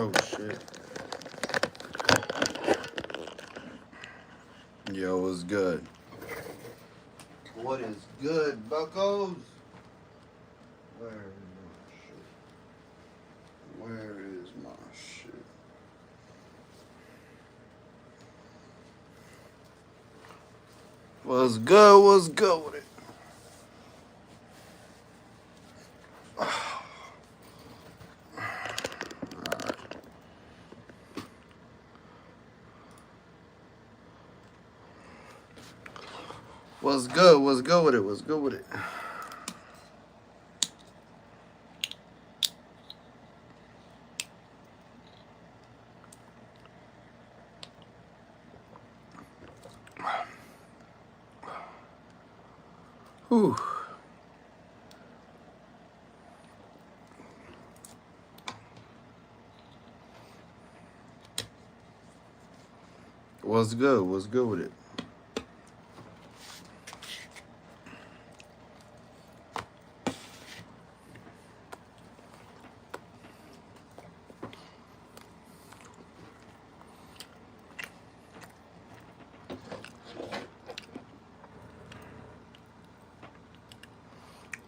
Oh shit. Yo, what's good? What is good, buckos? Where is my shit? Where is my shit? What's good? What's good with it? What's good? What's good with it? What's good with it? Whew. What's good? What's good with it?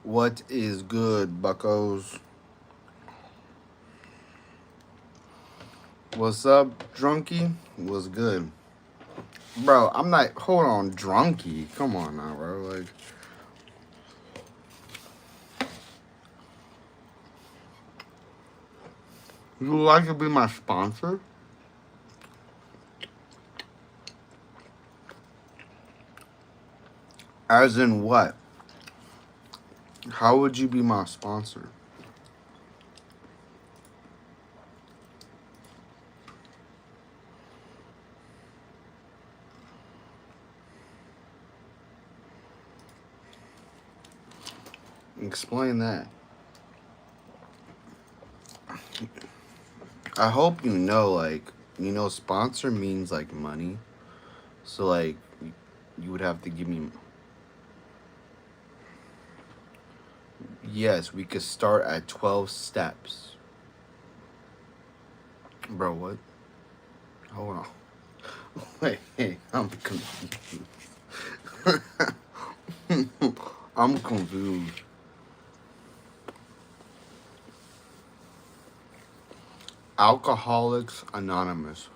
What is good, buckos? What's up, drunkie? What's good? Bro, I'm not. Hold on, drunkie. Come on now, bro. Like, you would like to be my sponsor? As in what? How would you be my sponsor? Explain that. I hope you know, like, sponsor means, like, money. So, like, you would have to give me... Yes, we could start at 12 steps. Bro, what? Hold on. Wait, I'm confused. I'm confused. Alcoholics Anonymous.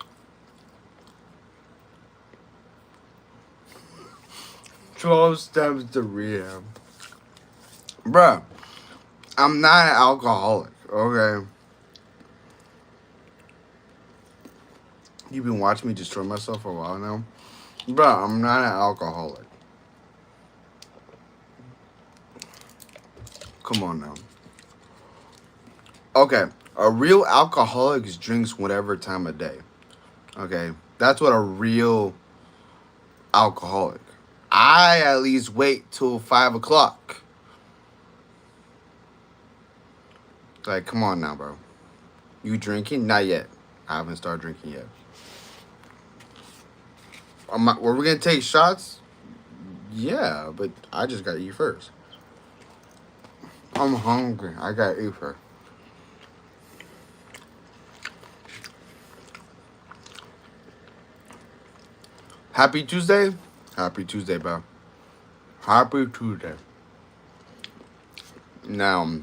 12 steps to rehab. Bruh, I'm not an alcoholic, okay? You've been watching me destroy myself for a while now. Bruh, I'm not an alcoholic. Come on now. Okay, a real alcoholic drinks whatever time of day. Okay, that's what a real alcoholic. I at least wait till 5 o'clock. Like, come on now, bro. You drinking? Not yet. I haven't started drinking yet. Were we gonna take shots? Yeah, but I just gotta eat first. I'm hungry. I gotta eat first. Happy Tuesday? Happy Tuesday, bro. Happy Tuesday. Now,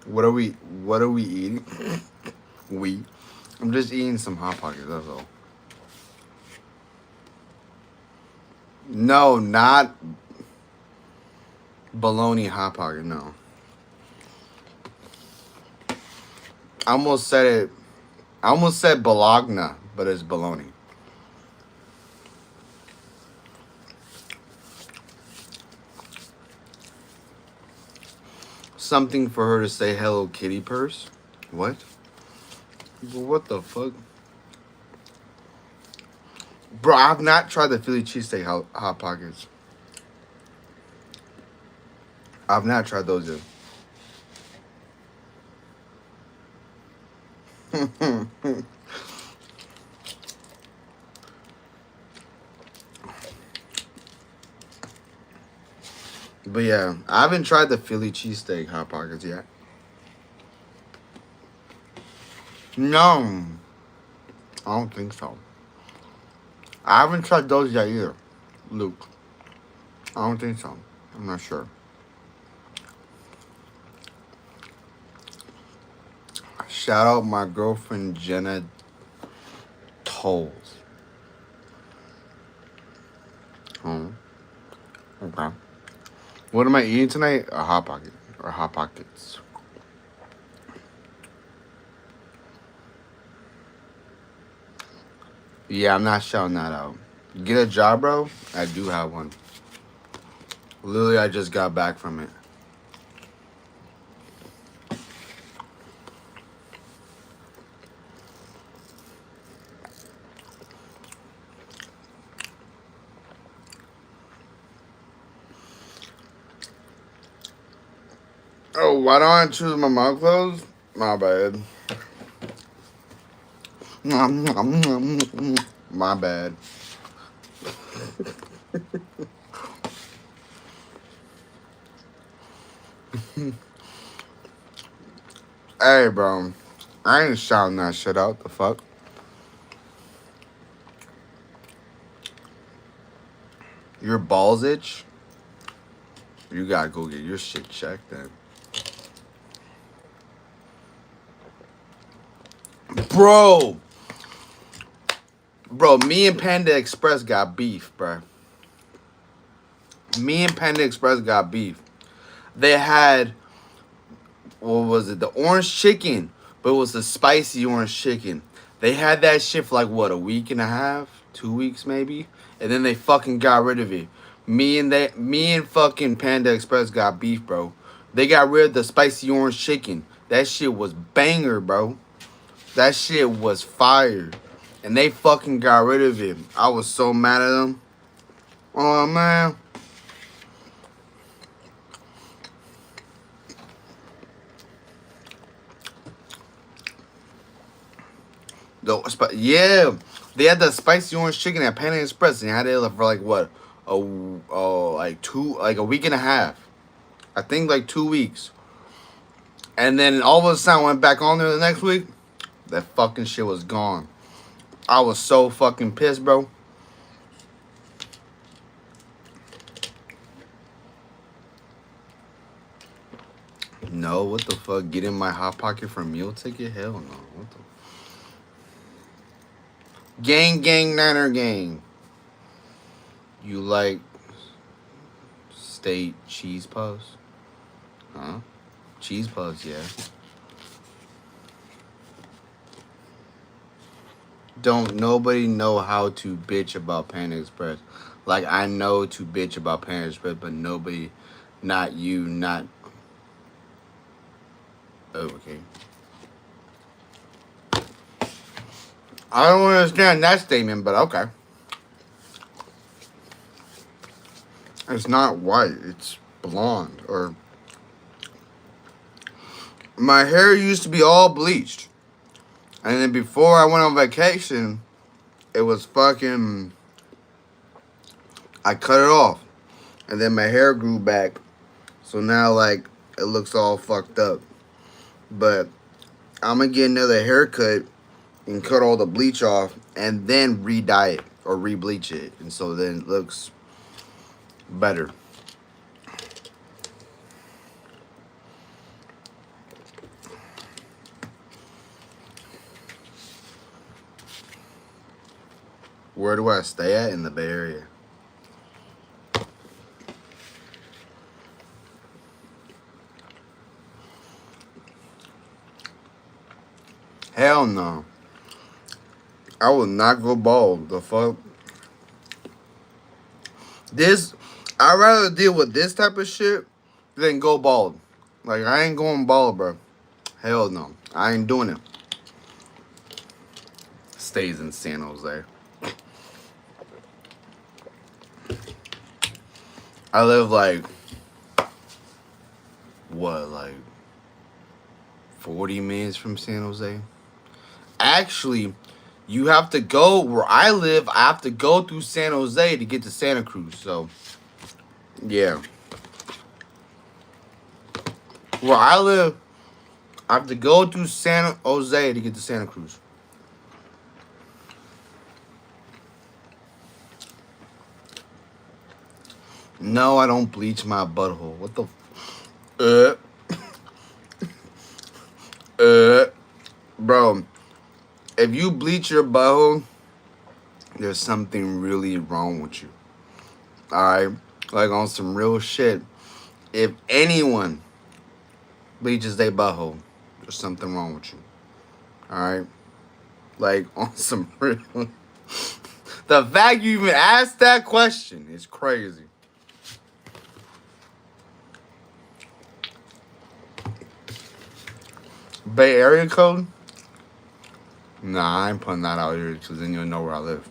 what are we eating? I'm just eating some Hot Pockets, that's all. No, not bologna Hot Pocket, no. I almost said Bologna, but it's bologna. Something for her to say Hello Kitty purse? What? What the fuck? Bro, I've not tried the Philly cheesesteak Hot Pockets. I've not tried those yet. But yeah, I haven't tried the Philly cheesesteak Hot Pockets yet. No, I don't think so. I haven't tried those yet either, Luke. I don't think so. I'm not sure. Shout out my girlfriend Jenna Tolls. Oh, okay. What am I eating tonight? A hot pocket or hot pockets. Yeah, I'm not shouting that out. Get a job, bro. I do have one. Literally, I just got back from it. Oh, why don't I choose my mouth closed? My bad. My bad. Hey, bro. I ain't shouting that shit out. The fuck? Your balls itch? You gotta go get your shit checked then. Bro! Bro, me and Panda Express got beef, bro. Me and Panda Express got beef. They had, what was it? The orange chicken, but it was the spicy orange chicken. They had that shit for like, what, a week and a half? 2 weeks maybe? And then they fucking got rid of it. Me and fucking Panda Express got beef, bro. They got rid of the spicy orange chicken. That shit was banger, bro. That shit was fire. And they fucking got rid of it. I was so mad at them. Oh, man. Yeah. They had the spicy orange chicken at Panda Express. And they had it for like, what? Like a week and a half. I think like 2 weeks. And then all of a sudden I went back on there the next week. That fucking shit was gone. I was so fucking pissed, bro. No, what the fuck? Get in my hot pocket for a meal ticket? Hell no. What the? Gang, niner gang. You like state cheese puffs? Huh? Cheese puffs, yeah. Don't nobody know how to bitch about Panda Express. Like, I know to bitch about Panda Express, but nobody, not you, not... Oh, okay. I don't understand that statement, but okay. It's not white, it's blonde, or... My hair used to be all bleached. And then before I went on vacation, it was fucking... I cut it off. And then my hair grew back. So now, like, it looks all fucked up. But I'm going to get another haircut and cut all the bleach off and then re-dye it or re-bleach it. And so then it looks better. Where do I stay at? In the Bay Area. Hell no. I will not go bald. The fuck? I'd rather deal with this type of shit than go bald. Like, I ain't going bald, bro. Hell no. I ain't doing it. Stays in San Jose. I live like, what, like 40 minutes from San Jose? Actually, you have to go where I live. I have to go through San Jose to get to Santa Cruz. So, yeah. Where I live, I have to go to San Jose to get to Santa Cruz. No, I don't bleach my butthole. What the? Bro, if you bleach your butthole, there's something really wrong with you. Alright? Like on some real shit. If anyone bleaches their butthole, there's something wrong with you. Alright? Like on some real. The fact you even asked that question is crazy. Bay Area code? Nah, I ain't putting that out here because then you'll know where I live.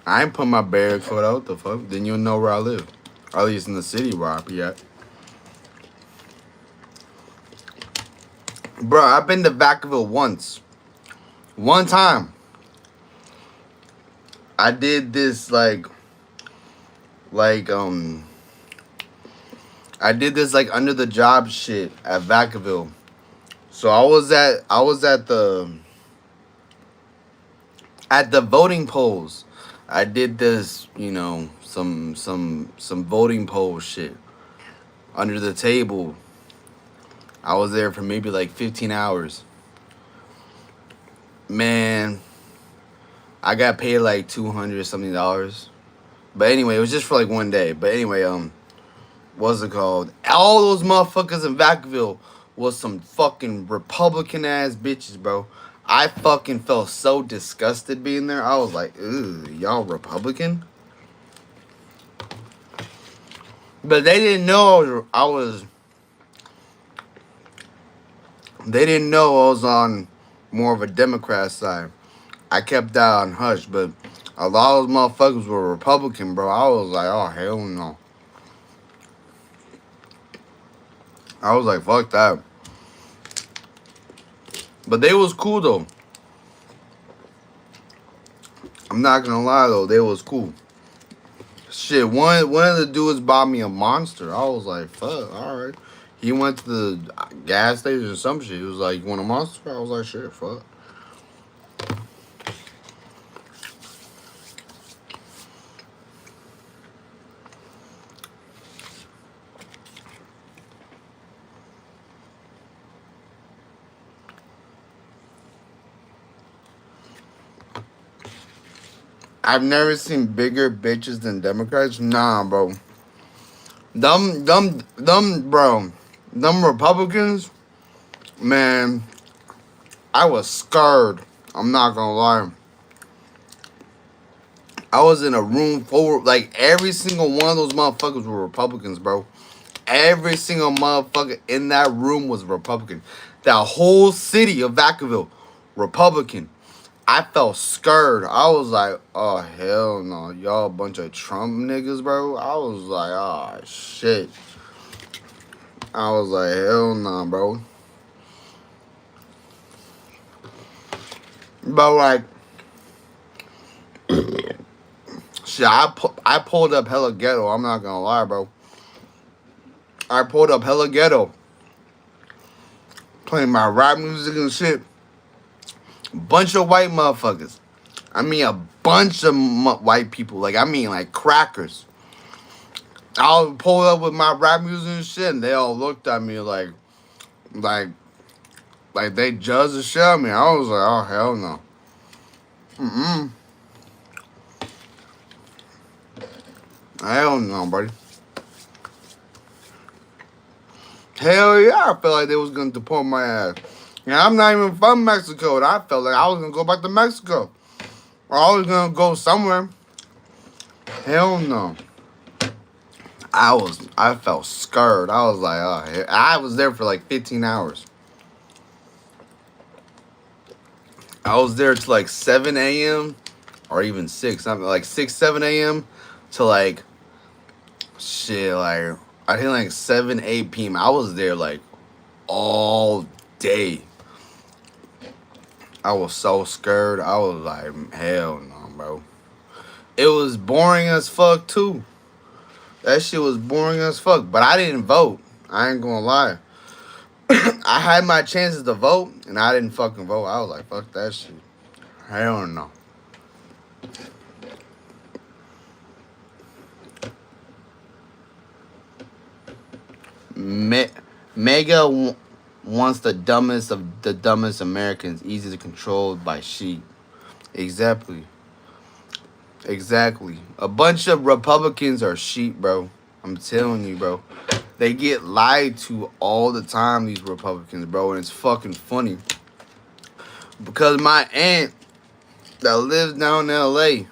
I ain't putting my Bay Area code out. The fuck? Then you'll know where I live. Or at least in the city where I be at. Bro, I've been to Vacaville once. One time. I did this I did this like under the job shit at Vacaville. So I was at the voting polls. I did this, some voting poll shit under the table. I was there for maybe like 15 hours. Man, I got paid like $200 something. But anyway, it was just for like one day. But anyway, what's it called? All those motherfuckers in Vacaville was some fucking Republican ass bitches, bro. I fucking felt so disgusted being there. I was like, ew, y'all Republican? But they didn't know they didn't know I was on more of a Democrat side. I kept that on hush, but a lot of those motherfuckers were Republican, bro. I was like, oh, hell no. I was like, fuck that. But they was cool, though. I'm not gonna lie, though. They was cool. Shit, one of the dudes bought me a Monster. I was like, fuck, alright. He went to the gas station or some shit. He was like, you want a Monster? I was like, shit, fuck. I've never seen bigger bitches than Democrats. Nah, bro. Bro. Them Republicans, man, I was scared. I'm not gonna lie. I was in a room full, like, every single one of those motherfuckers were Republicans, bro. Every single motherfucker in that room was Republican. That whole city of Vacaville, Republican. I felt scared. I was like, oh, hell no. Y'all a bunch of Trump niggas, bro. I was like, oh, shit. I was like, hell no, bro. But, like, shit, I pulled up hella ghetto. I'm not gonna lie, bro. I pulled up hella ghetto. Playing my rap music and shit. Bunch of white motherfuckers. I mean, a bunch of white people. Like, I mean, like, crackers. I was pulled up with my rap music and shit, and they all looked at me like they judged the shit out of me. I was like, oh, hell no. Hell no, buddy. Hell yeah, I felt like they was gonna deport my ass. And I'm not even from Mexico, and I felt like I was gonna go back to Mexico. Or I was gonna go somewhere. Hell no. I felt scared. I was like, oh, I was there for like 15 hours. I was there till like 7 a.m. or even 6. Something like 6, 7 a.m. to like, shit, like, I think like 7, 8 p.m. I was there like all day. I was so scared. I was like, hell no, bro. It was boring as fuck, too. That shit was boring as fuck. But I didn't vote. I ain't gonna lie. I had my chances to vote, and I didn't fucking vote. I was like, fuck that shit. Hell no. Mega wants the dumbest of the dumbest Americans, easy to control by sheep. Exactly. Exactly. A bunch of Republicans are sheep, bro. I'm telling you, bro. They get lied to all the time, these Republicans, bro, and it's fucking funny. Because my aunt that lives down in LA,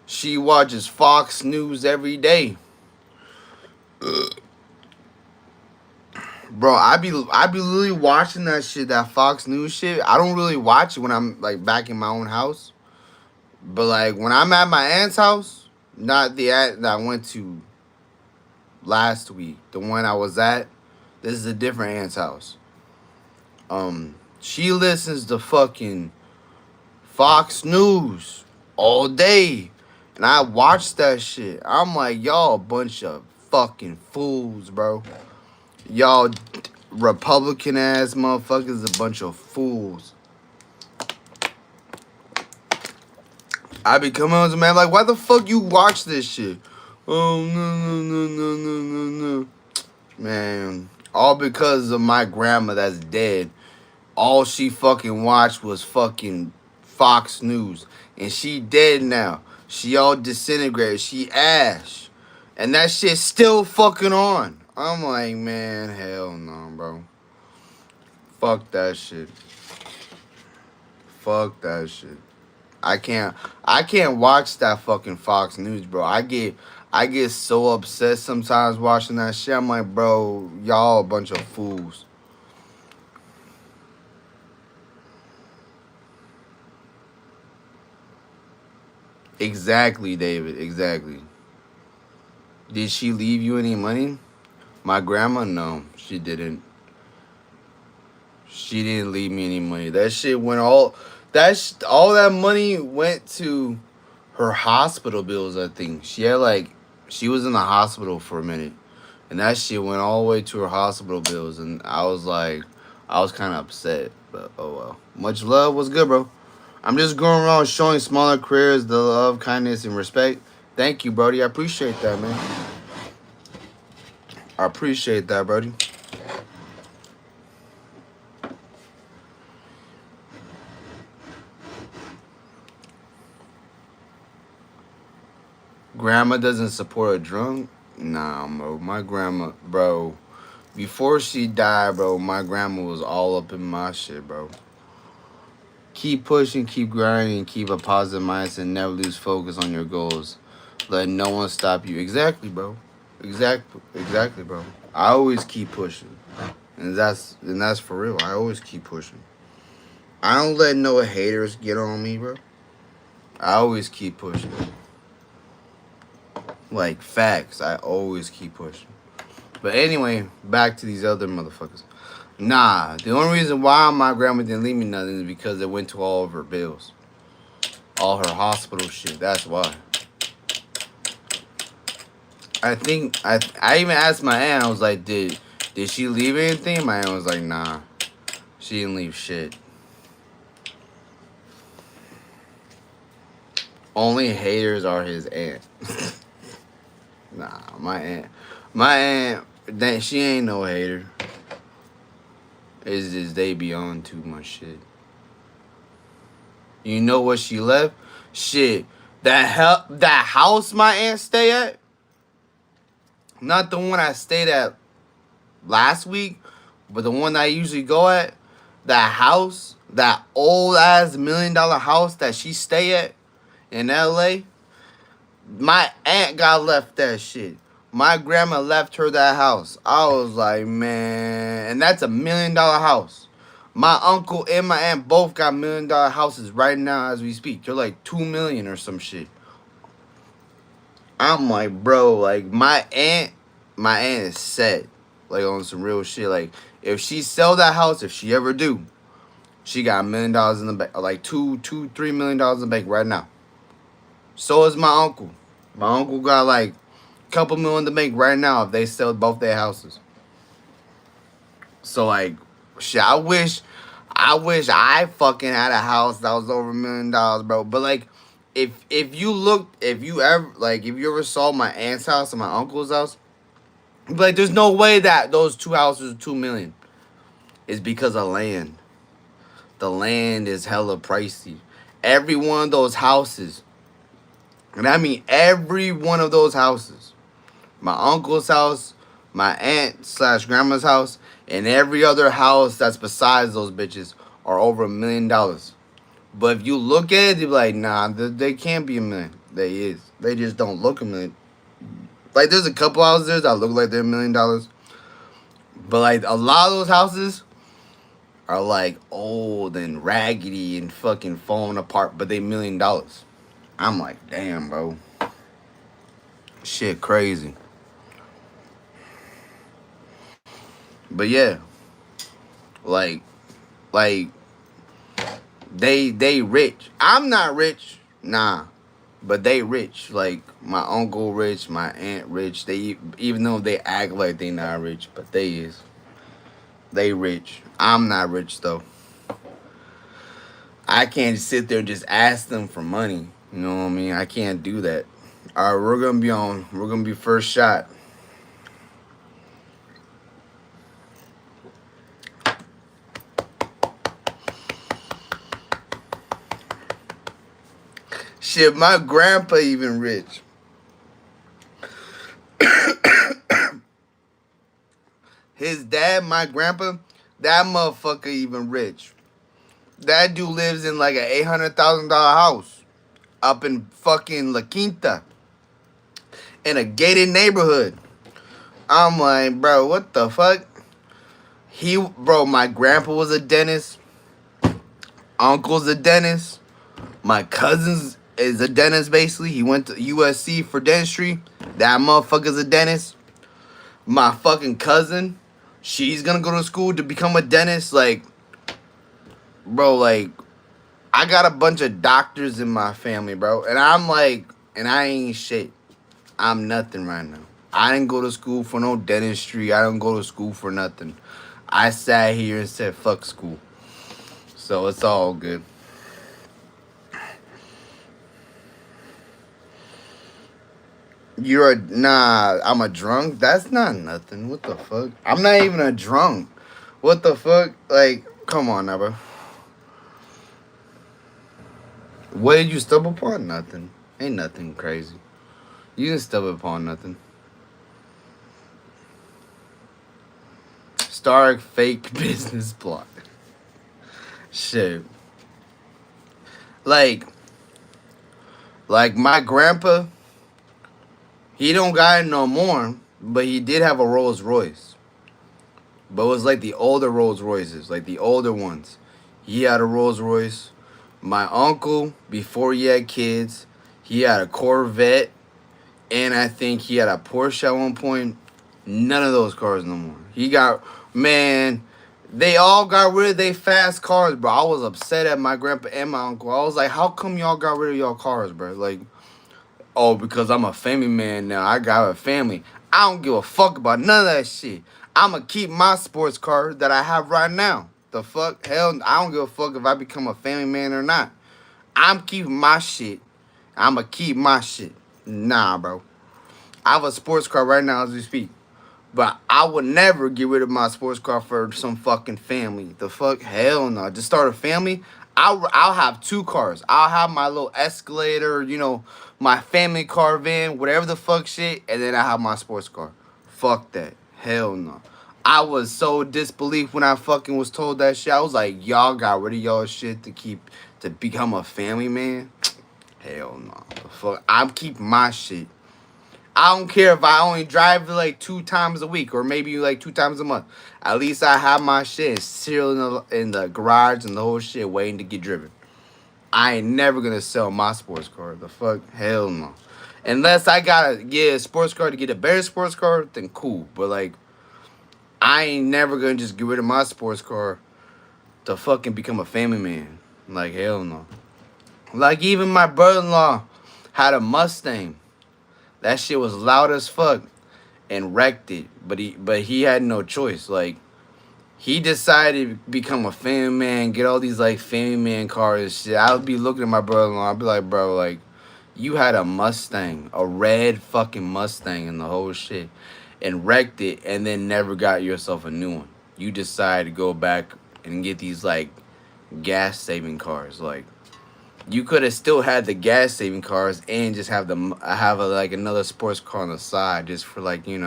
she watches Fox News every day. Bro, I be literally watching that shit, that Fox News shit. I don't really watch it when I'm like back in my own house. But like when I'm at my aunt's house, not the aunt that I went to last week, the one I was at, this is a different aunt's house. She listens to fucking Fox News all day. And I watch that shit. I'm like, y'all a bunch of fucking fools, bro. Y'all Republican ass motherfuckers a bunch of fools. I be coming on to man like, why the fuck you watch this shit? Oh no. Man, all because of my grandma that's dead. All she fucking watched was fucking Fox News. And she dead now. She all disintegrated. She ash. And that shit's still fucking on. I'm like, man, hell no, bro. Fuck that shit. Fuck that shit. I can't watch that fucking Fox News, bro. I get so upset sometimes watching that shit. I'm like, bro, y'all a bunch of fools. Exactly, David. Exactly. Did she leave you any money? My grandma? No, she didn't. She didn't leave me any money. That shit went all that money went to her hospital bills, I think. She was in the hospital for a minute. And that shit went all the way to her hospital bills, and I was kind of upset, but oh well. Much love was good, bro. I'm just going around showing smaller careers the love, kindness, and respect. Thank you, Brody. I appreciate that, man. I appreciate that, Brody. Grandma doesn't support a drunk? Nah, bro. My grandma, bro. Before she died, bro, my grandma was all up in my shit, bro. Keep pushing, keep grinding, keep a positive mindset, and never lose focus on your goals. Let no one stop you. Exactly, bro. Exactly, bro. I always keep pushing. And that's for real. I always keep pushing. I don't let no haters get on me, bro. I always keep pushing. Like, facts. I always keep pushing. But anyway, back to these other motherfuckers. Nah, the only reason why my grandma didn't leave me nothing is because it went to all of her bills. All her hospital shit. That's why. I think, I even asked my aunt, I was like, did she leave anything? My aunt was like, nah. She didn't leave shit. Only haters are his aunt. Nah, my aunt, she ain't no hater. It's just they be on too much shit. You know what she left? Shit, that house my aunt stay at, not the one I stayed at last week, but the one I usually go at. That house, that old ass $1 million house that she stay at in LA. My aunt got left that shit. My grandma left her that house. I was like, man, and that's $1 million house. My uncle and my aunt both got $1 million houses right now as we speak. They're like 2 million or some shit. I'm like, bro, like my aunt is set, like on some real shit. Like if she sell that house, if she ever do, she got $1 million in the bank, like $3 million in the bank right now. So is my uncle. My uncle got like couple million in the bank right now if they sell both their houses. So like, shit, I wish I fucking had a house that was over $1 million, bro. But like, if you ever saw my aunt's house and my uncle's house, like, there's no way that those two houses are 2 million. It's because of land. The land is hella pricey. Every one of those houses, and I mean every one of those houses, my uncle's house, my aunt slash grandma's house, and every other house that's besides those bitches are over $1 million. But if you look at it, you're like, nah, they can't be a million. They is. They just don't look a million. Like, there's a couple houses there that look like they're $1 million. But like, a lot of those houses are like old and raggedy and fucking falling apart, but they $1 million. I'm like, damn, bro. Shit crazy. But yeah, like they rich. I'm not rich, nah, but they rich. Like, my uncle rich, my aunt rich. They, even though they act like they not rich, but they is. They rich. I'm not rich though. I can't sit there and just ask them for money. You know what I mean? I can't do that. All right, we're gonna be first shot. Shit, my grandpa even rich. His dad, my grandpa, that motherfucker even rich. That dude lives in like an $800,000 house up in fucking La Quinta in a gated neighborhood. I'm like, bro, what the fuck? Bro, my grandpa was a dentist. Uncle's a dentist. My cousin's is a dentist, basically. He went to USC for dentistry. That motherfucker's a dentist. My fucking cousin, she's gonna go to school to become a dentist. Like, bro, like, I got a bunch of doctors in my family, bro. And I'm like, and I ain't shit. I'm nothing right now. I didn't go to school for no dentistry. I didn't go to school for nothing. I sat here and said, fuck school. So it's all good. I'm a drunk? That's not nothing. What the fuck? I'm not even a drunk. What the fuck? Like, come on now, bro. What did you stumble upon? Nothing. Ain't nothing crazy. You didn't stumble upon nothing. Start fake business plot. Shit. Like my grandpa, he don't got it no more, but he did have a Rolls Royce. But it was like the older Rolls Royces, like the older ones. He had a Rolls Royce. My uncle, before he had kids, he had a Corvette, and I think he had a Porsche at one point. None of those cars no more. They all got rid of their fast cars, bro. I was upset at my grandpa and my uncle. I was like, how come y'all got rid of y'all cars, bro? Like, oh, because I'm a family man now. I got a family. I don't give a fuck about none of that shit. I'ma keep my sports car that I have right now. The fuck? Hell, I don't give a fuck if I become a family man or not. I'm keeping my shit. I'ma keep my shit. Nah, bro. I have a sports car right now as we speak. But I would never get rid of my sports car for some fucking family. The fuck? Hell no. To start a family, I'll have two cars. I'll have my little Escalator, my family car van, whatever the fuck shit, and then I have my sports car. Fuck that. Hell no. I was so disbelief when I fucking was told that shit. I was like, y'all got rid of y'all shit to become a family man? Hell no. The fuck? I'm keeping my shit. I don't care if I only drive it like 2 times a week or maybe like 2 times a month. At least I have my shit still in the garage and the whole shit waiting to get driven. I ain't never gonna sell my sports car. The fuck? Hell no. Unless I gotta get a sports car to get a better sports car, then cool. But like, I ain't never gonna just get rid of my sports car to fucking become a family man. Like, hell no. Like, even my brother-in-law had a Mustang. That shit was loud as fuck and wrecked it. But he had no choice. Like, he decided to become a family man, get all these like family man cars and shit. I would be looking at my brother-in-law. I'd be like, bro, like, you had a Mustang, a red fucking Mustang, and the whole shit, and wrecked it, and then never got yourself a new one. You decided to go back and get these like gas saving cars. Like, you could have still had the gas saving cars and just have like another sports car on the side, just for like, you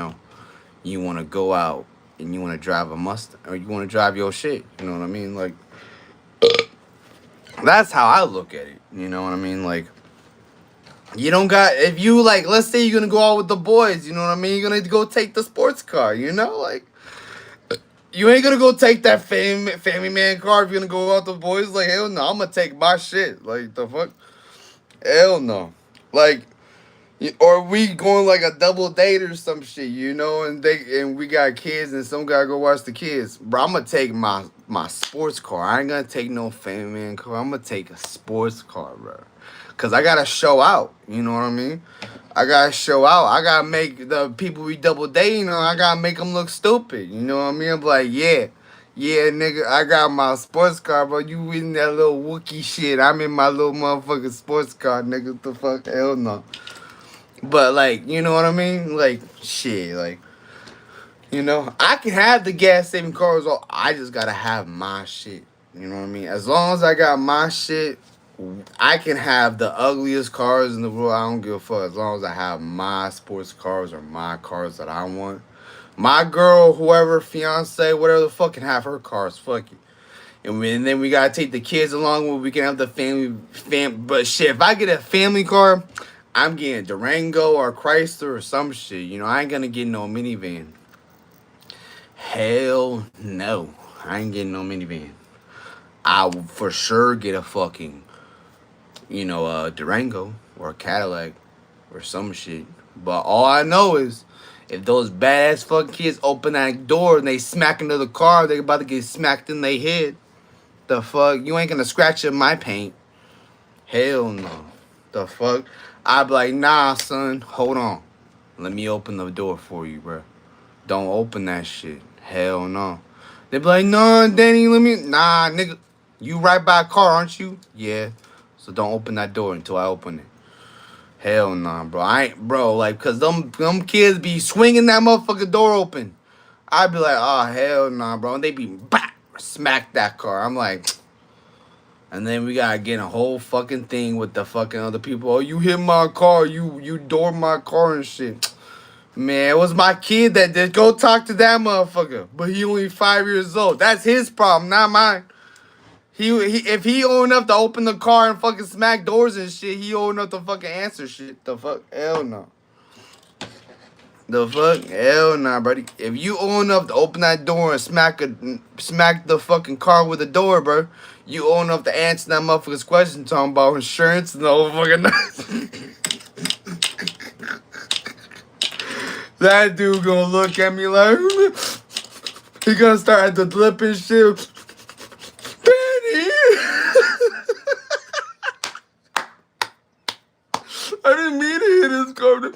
want to go out and you want to drive a Mustang, or you want to drive your shit. You know what I mean? Like, that's how I look at it. You know what I mean? Like, you don't got, if you like, let's say you're gonna go out with the boys. You know what I mean? You're gonna go take the sports car. Like, you ain't gonna go take that family man car if you're gonna go out with the boys. Like, hell no, I'm gonna take my shit. Like, the fuck, hell no. Like, or we going like a double date or some shit, and we got kids and some guy go watch the kids. Bro, I'm gonna take my sports car. I ain't gonna take no family man car. I'm gonna take a sports car, bro. Cause I gotta show out. You know what I mean? I gotta show out. I gotta make the people we double dating on. I gotta make them look stupid. You know what I mean? I'm like, yeah, nigga. I got my sports car, bro. You in that little Wookie shit? I'm in my little motherfucking sports car, nigga. What the fuck? Hell no. But like, you know what I mean? Like, shit. Like, I can have the gas saving cars. I just gotta have my shit. You know what I mean? As long as I got my shit, I can have the ugliest cars in the world. I don't give a fuck. As long as I have my sports cars or my cars that I want. My girl, whoever, fiance, whatever the fuck, can have her cars. Fuck it. And then we gotta take the kids along where we can have the family. But shit, if I get a family car, I'm getting Durango or Chrysler or some shit. I ain't gonna get no minivan. Hell no. I ain't getting no minivan. I will for sure get a fucking, Durango or a Cadillac or some shit. But all I know is, if those badass fucking kids open that door and they smack into the car, they about to get smacked in their head. The fuck? You ain't gonna scratch up my paint. Hell no. The fuck? I'd be like, nah, son, hold on. Let me open the door for you, bro. Don't open that shit. Hell no. They be like, no, Danny, nah, nigga. You right by a car, aren't you? Yeah. So don't open that door until I open it. Hell nah, bro. Like, cause them kids be swinging that motherfucking door open. I'd be like, oh, hell nah, bro. And they be, smack that car. I'm like, and then we gotta get a whole fucking thing with the fucking other people. Oh, you hit my car. You door my car and shit. Man, it was my kid that did. Go talk to that motherfucker. But he only 5 years old. That's his problem, not mine. If he old enough to open the car and fucking smack doors and shit, he old enough to fucking answer shit. The fuck? Hell no. The fuck? Hell nah, buddy. If you old enough to open that door and smack the fucking car with the door, bro, you old enough to answer that motherfucker's question talking about insurance and the whole fucking That dude gonna look at me like, he gonna start at the lip and shit. Danny! I didn't mean to hit his car.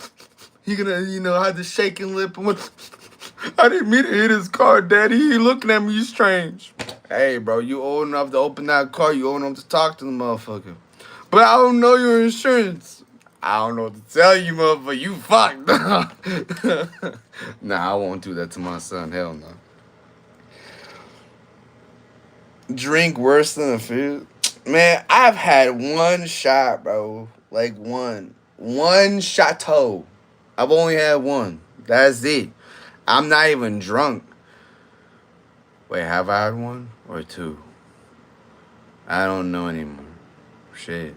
He gonna, have the shaking lip and I didn't mean to hit his car, Daddy. He looking at me strange. Hey, bro, you old enough to open that car. You old enough to talk to the motherfucker. But I don't know your insurance. I don't know what to tell you, motherfucker. You fucked. Nah, I won't do that to my son. Hell no. Drink worse than a food? Man, I've had one shot, bro. Like one. One chateau. I've only had one. That's it. I'm not even drunk. Wait, have I had one or two? I don't know anymore. Shit.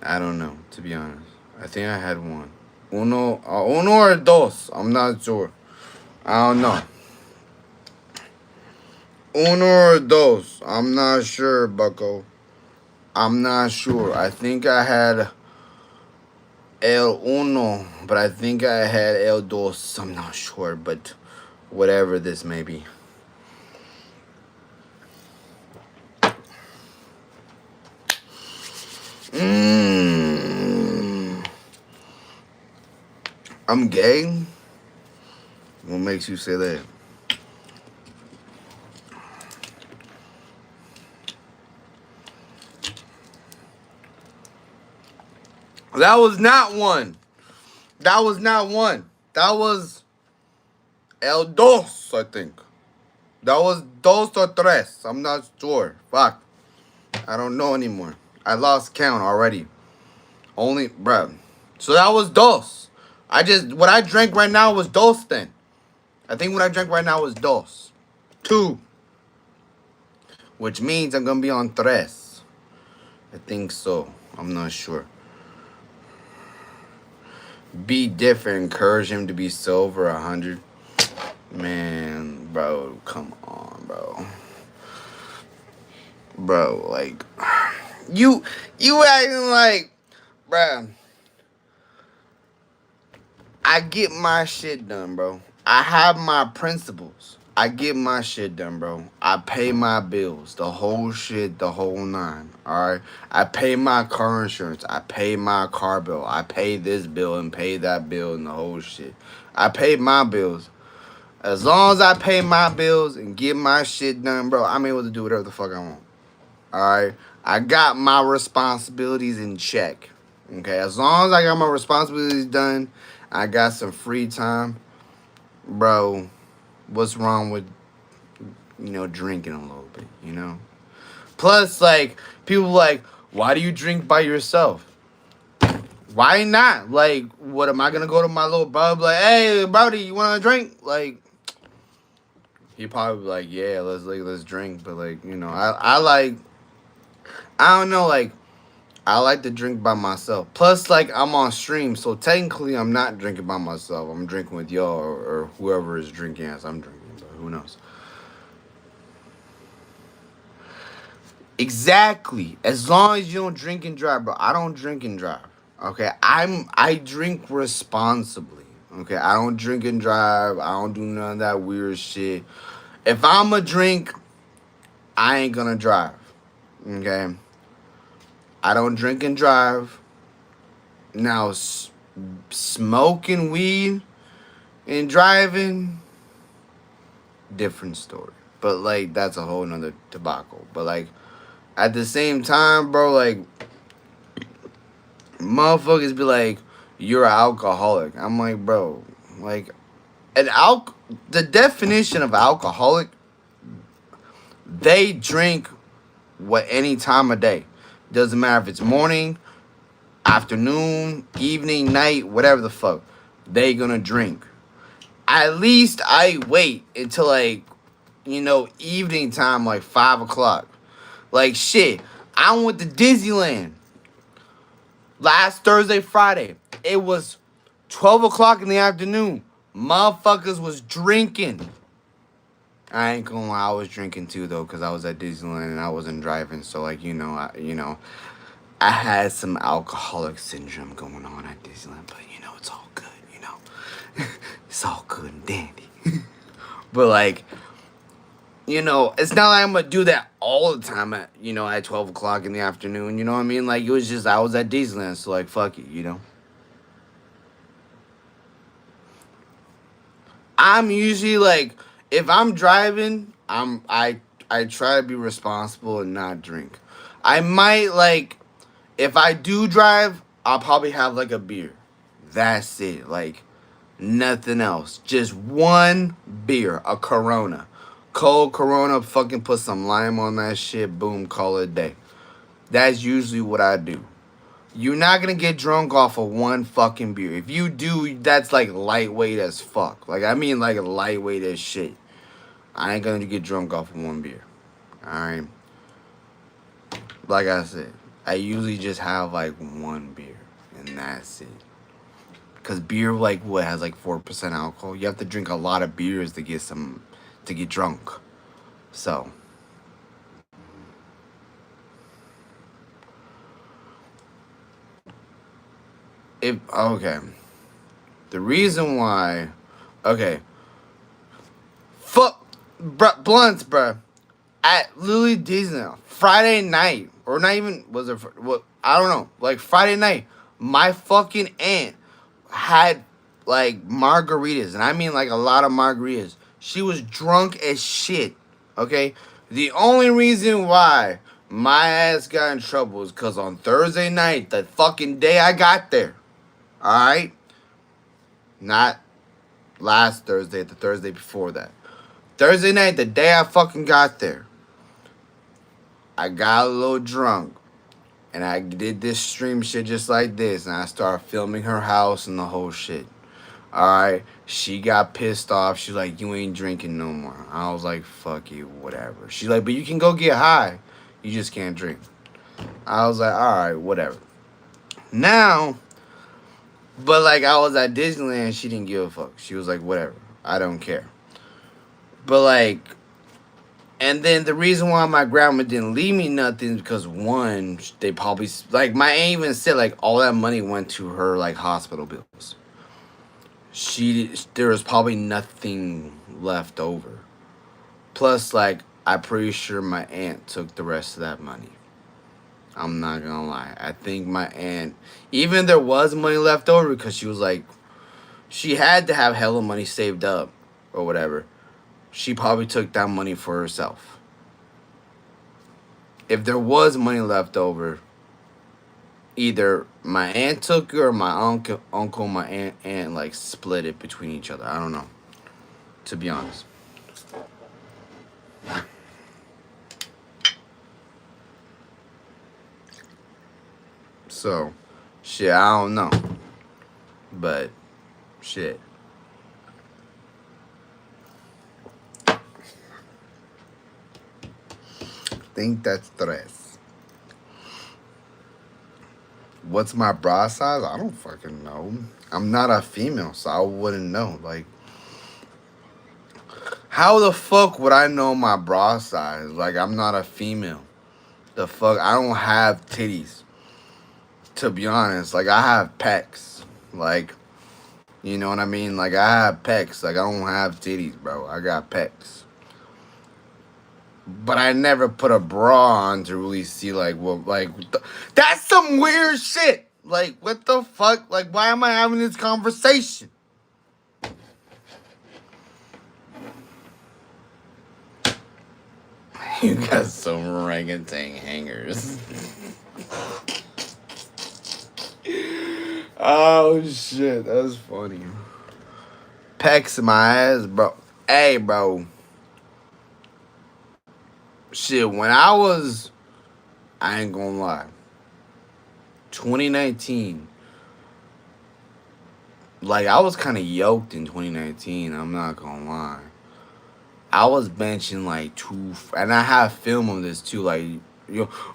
I don't know, to be honest. I think I had one. Uno or dos. I'm not sure. I don't know. Uno or dos. I'm not sure, bucko. I'm not sure. I think I had El Uno, but I think I had El Dos. I'm not sure, but whatever this may be. I'm gay? What makes you say that? That was not one. That was not one. That was el dos, I think. That was dos or tres. I'm not sure. Fuck. I don't know anymore. I lost count already. Only, bruh. So that was dos. What I drank right now was dos then. I think what I drank right now was dos. Two. Which means I'm gonna be on tres. I think so. I'm not sure. Be different. Encourage him to be sober 100. Man, bro, come on, bro. Bro, like, you acting like, bro. I get my shit done, bro. I have my principles. I get my shit done, bro. I pay my bills, the whole shit, the whole nine. All right. I pay my car insurance. I pay my car bill. I pay this bill and pay that bill and the whole shit. I pay my bills. As long as I pay my bills and get my shit done, bro, I'm able to do whatever the fuck I want. All right. I got my responsibilities in check. Okay. As long as I got my responsibilities done, I got some free time, bro. What's wrong with, drinking a little bit, Plus, like, people like, why do you drink by yourself? Why not? Like, what, am I gonna go to my little bub, like, hey, Brody, you wanna drink? Like, he probably be like, yeah, let's drink. But, like, I don't know, like, I like to drink by myself. Plus, like, I'm on stream, so technically I'm not drinking by myself. I'm drinking with y'all or whoever is drinking as I'm drinking, but who knows? Exactly. As long as you don't drink and drive, bro. I don't drink and drive. Okay? I drink responsibly. Okay? I don't drink and drive. I don't do none of that weird shit. If I'm a drink, I ain't gonna drive. Okay? I don't drink and drive. Now, smoking weed and driving, different story. But, like, that's a whole nother debacle. But, like, at the same time, bro, like, motherfuckers be like, you're an alcoholic. I'm like, bro, like, the definition of alcoholic, they drink any time of day. Doesn't matter if it's morning, afternoon, evening, night, whatever the fuck. They gonna drink. At least I wait until, like, evening time, like 5 o'clock. Like, shit, I went to Disneyland last Thursday, Friday. It was 12 o'clock in the afternoon. Motherfuckers was drinking. I ain't gonna lie, I was drinking too, though, because I was at Disneyland and I wasn't driving. So, like, I had some alcoholic syndrome going on at Disneyland. But, it's all good, It's all good and dandy. But, like, it's not like I'm going to do that all the time at 12 o'clock in the afternoon. You know what I mean? Like, it was just, I was at Disneyland, so, like, fuck it, I'm usually, like, if I'm driving, I try to be responsible and not drink. I might, like, if I do drive, I'll probably have, like, a beer. That's it. Like, nothing else. Just one beer, a Corona. Cold Corona, fucking put some lime on that shit, boom, call it a day. That's usually what I do. You're not gonna get drunk off of one fucking beer. If you do, that's like lightweight as fuck. Like, I mean, like, lightweight as shit. I ain't gonna get drunk off of one beer. Alright? Like I said, I usually just have like one beer, and that's it. Because beer, like, what, has like 4% alcohol? You have to drink a lot of beers to get drunk. So, okay. The reason why, okay. Fuck, blunts, bruh. At Lily Disney, Friday night, or not even, was it, what, I don't know, like, Friday night, my fucking aunt had like margaritas, and I mean like a lot of margaritas. She was drunk as shit. Okay, the only reason why my ass got in trouble is because on Thursday night, the fucking day I got there. All right, not last Thursday, the Thursday before that. Thursday night, the day I fucking got there, I got a little drunk. And I did this stream shit just like this. And I started filming her house and the whole shit. Alright. She got pissed off. She's like, you ain't drinking no more. I was like, fuck you, whatever. She's like, but you can go get high. You just can't drink. I was like, alright, whatever. Now, but like I was at Disneyland, she didn't give a fuck. She was like, whatever. I don't care. But like, and then the reason why my grandma didn't leave me nothing is because one, they probably like my aunt even said like all that money went to her like hospital bills. There was probably nothing left over. Plus, like I'm pretty sure my aunt took the rest of that money. I'm not gonna lie. I think my aunt, even there was money left over because she was like, she had to have hella money saved up or whatever. She probably took that money for herself. If there was money left over, either my aunt took it or my uncle, my aunt like split it between each other. I don't know, to be honest. So, shit, I don't know. But, shit. Think that's tres. What's my bra size? I don't fucking know. I'm not a female, so I wouldn't know. Like, how the fuck would I know my bra size? Like, I'm not a female. The fuck? I don't have titties. To be honest, like, I have pecs. Like, you know what I mean? Like, I have pecs. Like, I don't have titties, bro. I got pecs. But I never put a bra on to really see, like, what, like, that's some weird shit. Like, what the fuck? Like, why am I having this conversation? You got some orangutan hangers. Oh, shit. That's funny. Pecs in my ass, bro. Hey, bro. Shit, when I ain't gonna lie, 2019, like, I was kind of yoked in 2019, I'm not gonna lie. I was benching, like, and I have film of this, too, like,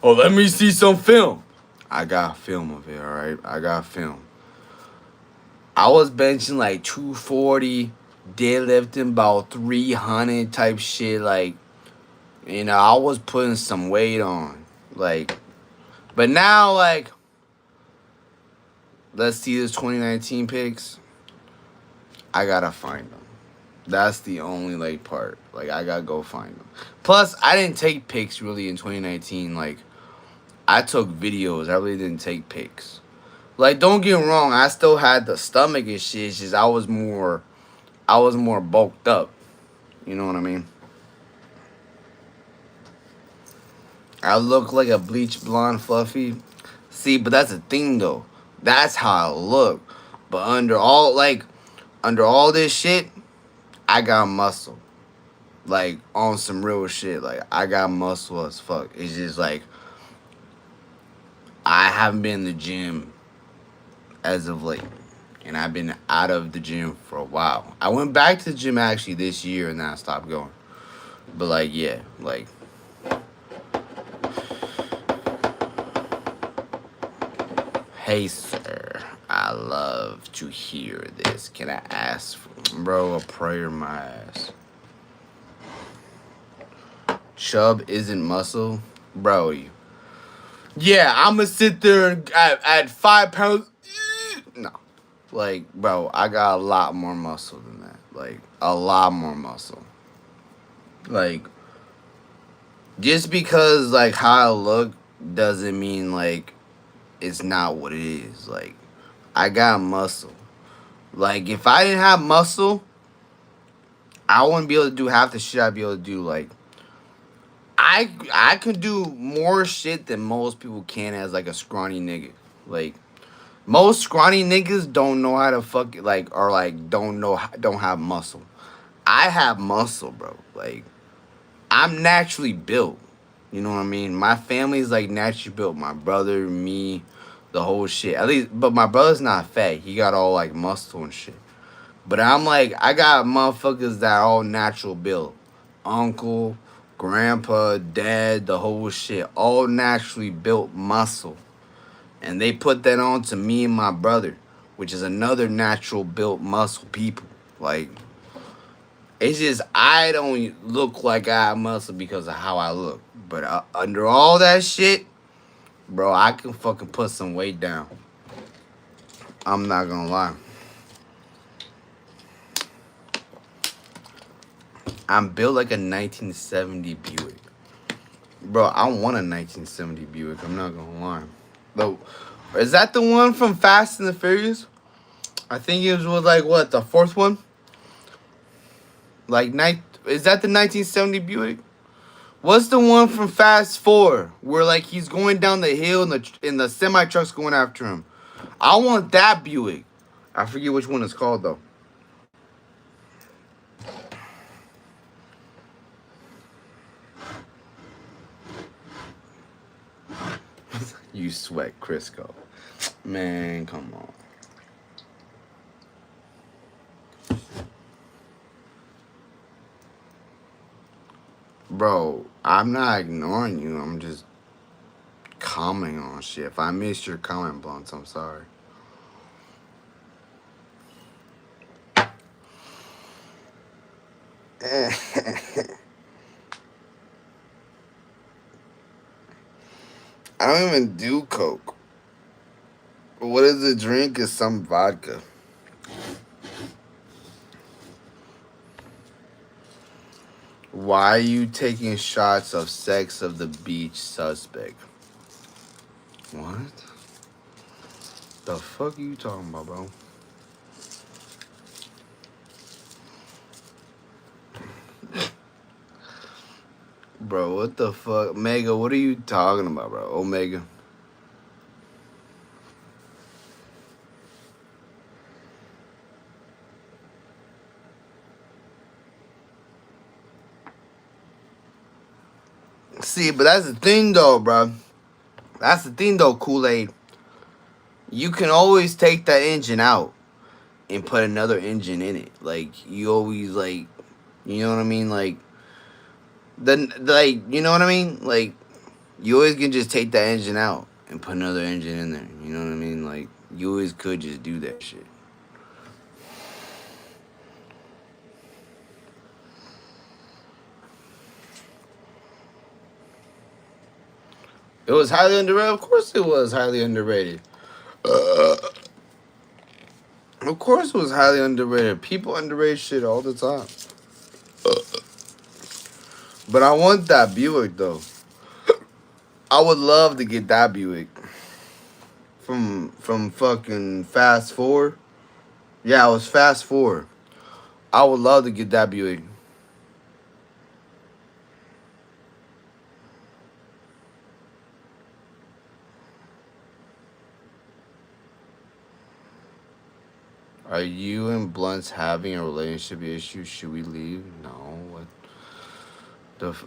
oh, let me see some film. I got film of it, alright? I got film. I was benching, like, 240, deadlifting about 300 type shit, like, you know, I was putting some weight on. Like, but now, like, let's see this 2019 pics. I gotta find them. That's the only, like, part. Like, I gotta go find them. Plus, I didn't take pics really in 2019. Like, I took videos. I really didn't take pics. Like, don't get me wrong. I still had the stomach and shit. It's just I was more bulked up. You know what I mean? I look like a bleach blonde fluffy. See, but that's the thing though. That's how I look. But under all this shit, I got muscle. Like, on some real shit. Like, I got muscle as fuck. It's just like, I haven't been in the gym as of late. And I've been out of the gym for a while. I went back to the gym actually this year and then I stopped going. But like, yeah, like, hey, sir, I love to hear this. Can I ask for, bro, a prayer my ass? Chub isn't muscle? Bro, yeah, I'm gonna sit there at 5 pounds. No. Like, bro, I got a lot more muscle than that. Like, a lot more muscle. Like, just because, like, how I look doesn't mean, like, it's not what it is. Like, I got muscle. Like, if I didn't have muscle, I wouldn't be able to do half the shit I'd be able to do. Like, I could do more shit than most people can as like a scrawny nigga. Like, most scrawny niggas don't know how to fuck it, like, or like don't have muscle. I have muscle, bro. Like, I'm naturally built. You know what I mean? My family's like naturally built. My brother, me, the whole shit. At least, but my brother's not fat. He got all like muscle and shit. But I'm like, I got motherfuckers that are all natural built. Uncle, grandpa, dad, the whole shit. All naturally built muscle. And they put that on to me and my brother, which is another natural built muscle people. Like, it's just I don't look like I have muscle because of how I look. But under all that shit, bro, I can fucking put some weight down. I'm not gonna lie. I'm built like a 1970 Buick. Bro, I want a 1970 Buick. I'm not gonna lie. Though, is that the one from Fast and the Furious? I think it was like, what, the fourth one? Like, is that the 1970 Buick? What's the one from Fast 4 where like he's going down the hill and the semi truck's going after him? I want that Buick. I forget which one it's called though. You sweat, Crisco. Man, come on. Bro, I'm not ignoring you. I'm just commenting on shit. If I missed your comment, Blunts, I'm sorry. I don't even do Coke. What is the drink? Is some vodka. Why are you taking shots of sex of the beach suspect? What? The fuck are you talking about, bro? Bro, what the fuck? Mega, what are you talking about, bro? Omega. See, but that's the thing, though, bro. That's the thing, though, Kool-Aid. You can always take that engine out and put another engine in it. Like, you always, like, you know what I mean? Like, you know what I mean? Like, you always can just take that engine out and put another engine in there. You know what I mean? Like, you always could just do that shit. It was highly underrated. Of course it was highly underrated. Of course it was highly underrated. People underrate shit all the time. But I want that Buick, though. I would love to get that Buick. From fucking Fast 4. Yeah, it was Fast 4. I would love to get that Buick. Are you and Blunts having a relationship issue? Should we leave? No. What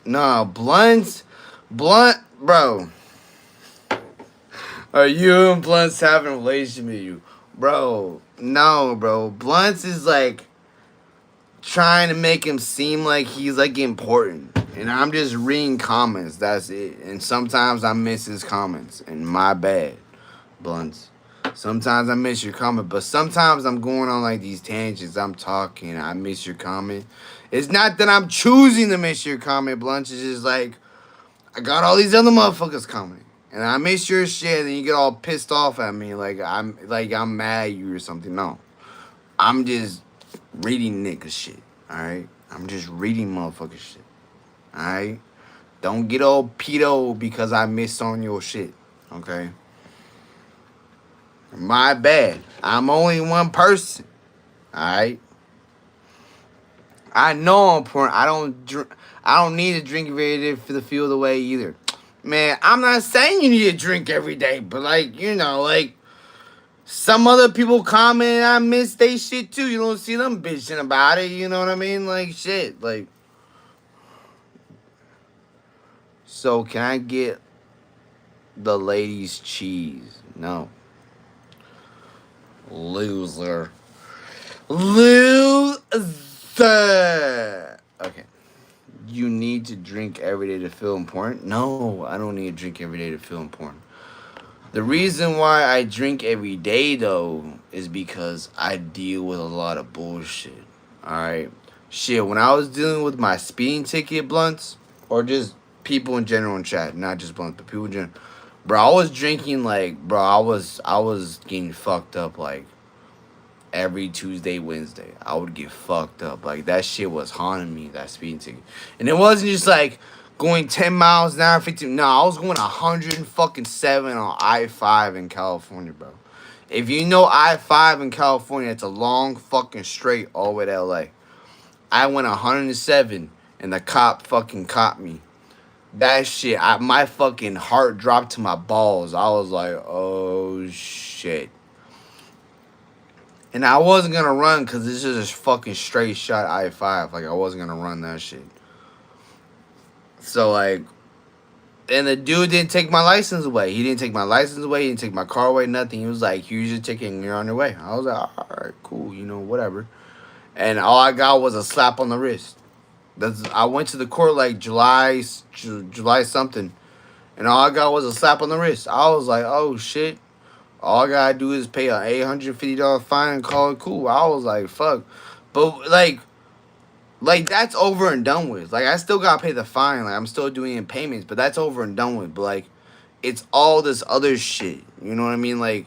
no, Blunt, bro. Are you and Blunts having a relationship with you? Bro, no, bro. Blunts is like trying to make him seem like he's like important. And I'm just reading comments. That's it. And sometimes I miss his comments. And my bad, Blunts. Sometimes I miss your comment, but sometimes I'm going on like these tangents. I'm talking. I miss your comment. It's not that I'm choosing to miss your comment, Blunt. It's just like I got all these other motherfuckers commenting, and I miss your shit, and you get all pissed off at me like I'm mad at you or something. No, I'm just reading nigga shit. All right, I'm just reading motherfucker shit. All right, don't get all pedo because I missed on your shit. Okay. My bad. I'm only one person. Alright? I know I'm important. I don't need to drink every day for the feel the way either. Man, I'm not saying you need to drink every day, but like, like some other people comment and I miss they shit too. You don't see them bitching about it, you know what I mean? Like shit. Like, so can I get the ladies cheese? No. Loser. Loser. Okay. You need to drink every day to feel important? No, I don't need to drink every day to feel important. The reason why I drink every day though is because I deal with a lot of bullshit. Alright? Shit, when I was dealing with my speeding ticket blunts, or just people in general in chat, not just blunts, but people in general. Bro, I was drinking like, bro, I was getting fucked up like every Tuesday, Wednesday. I would get fucked up. Like that shit was haunting me, that speeding ticket. And it wasn't just like going 10 miles an hour, 15. No, I was going 107 on I-5 in California, bro. If you know I-5 in California, it's a long fucking straight all the way to LA. I went 107 and the cop fucking caught me. That shit, my fucking heart dropped to my balls. I was like, oh shit. And I wasn't gonna run because this is a fucking straight shot I-5. Like, I wasn't gonna run that shit. So, like, and the dude didn't take my license away. He didn't take my license away. He didn't take my car away, nothing. He was like, here's your ticket and you're on your way. I was like, all right, cool, whatever. And all I got was a slap on the wrist. I went to the court like July something. And all I got was a slap on the wrist. I was like, oh, shit. All I gotta do is pay an $850 fine and call it cool. I was like, fuck. But, like that's over and done with. Like, I still gotta pay the fine. Like, I'm still doing in payments, but that's over and done with. But, like, it's all this other shit. You know what I mean? Like,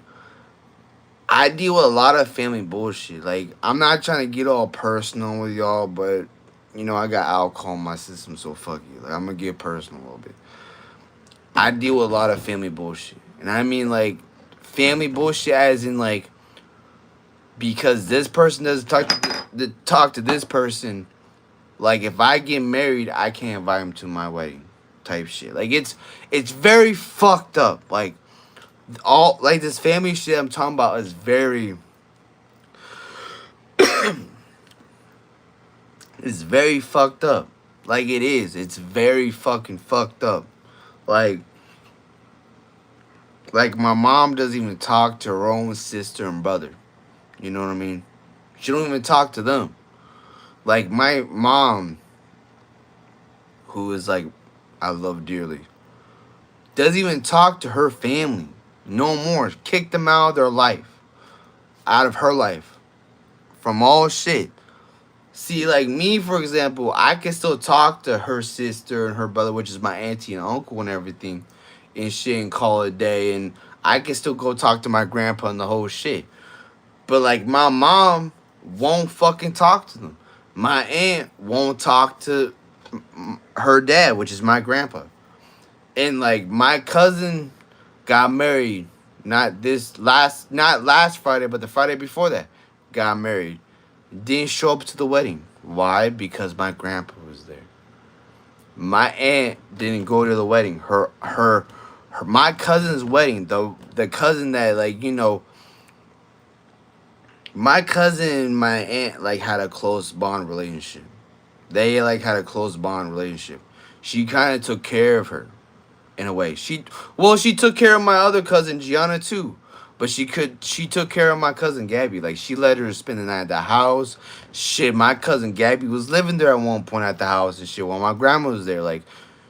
I deal with a lot of family bullshit. Like, I'm not trying to get all personal with y'all, but, I got alcohol in my system, so fuck you. Like, I'm gonna get personal a little bit. I deal with a lot of family bullshit. And I mean, like, family bullshit as in, like, because this person doesn't talk to this person. Like, if I get married, I can't invite him to my wedding type shit. Like, it's very fucked up. Like, all, like, this family shit I'm talking about is very, it's very fucked up. Like, it is. It's very fucking fucked up. Like, my mom doesn't even talk to her own sister and brother. You know what I mean? She don't even talk to them. Like, my mom, who is, like, I love dearly, doesn't even talk to her family. No more. Kicked them out of their life. Out of her life. From all shit. See, like, me, for example, I can still talk to her sister and her brother, which is my auntie and uncle and everything, and shit, and call it a day, and I can still go talk to my grandpa and the whole shit. But, like, my mom won't fucking talk to them. My aunt won't talk to her dad, which is my grandpa. And, like, my cousin got married not last Friday, but the Friday before that, got married. Didn't show up to the wedding. Why? Because my grandpa was there. My aunt didn't go to the wedding. My cousin's wedding, the cousin that, like, my cousin and my aunt, like, had a close bond relationship. They, like, had a close bond relationship. She kind of took care of her, in a way. She took care of my other cousin, Gianna, too. But she took care of my cousin, Gabby. Like, she let her spend the night at the house. Shit, my cousin, Gabby, was living there at one point at the house and shit while my grandma was there. Like,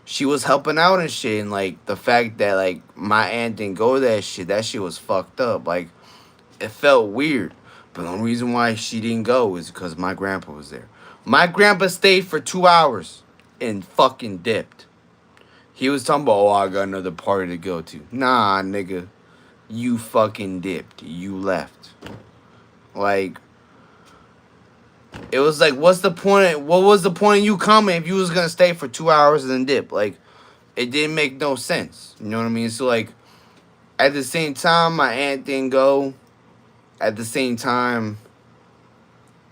she was helping out and shit. And, like, the fact that, like, my aunt didn't go to that shit was fucked up. Like, it felt weird. But the only reason why she didn't go is because my grandpa was there. My grandpa stayed for 2 hours and fucking dipped. He was talking about, oh, I got another party to go to. Nah, nigga. You fucking dipped. You left. Like, it was like, what's the point? What was the point of you coming if you was going to stay for 2 hours and then dip? Like, it didn't make no sense. You know what I mean? So, like, at the same time, my aunt didn't go. At the same time,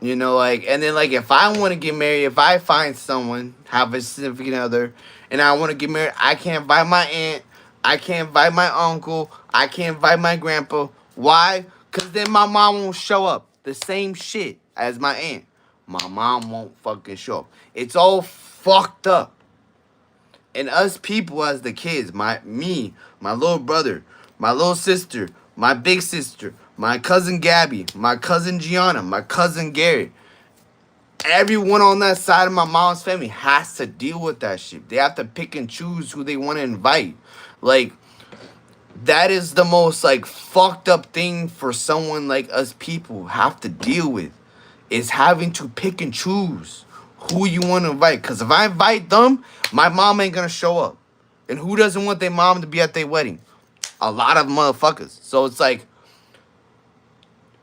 You know, like, and then, like, if I want to get married, if I find someone, have a significant other, and I want to get married, I can't invite my aunt, I can't invite my uncle, I can't invite my grandpa. Why? Because then my mom won't show up. The same shit as my aunt. My mom won't fucking show up. It's all fucked up. And us people as the kids, my little brother, my little sister, my big sister, my cousin Gabby, my cousin Gianna, my cousin Gary, everyone on that side of my mom's family has to deal with that shit. They have to pick and choose who they want to invite. Like, that is the most, like, fucked up thing for someone like us people have to deal with, is having to pick and choose who you want to invite. Because if I invite them, my mom ain't going to show up. And who doesn't want their mom to be at their wedding? A lot of motherfuckers. So it's like,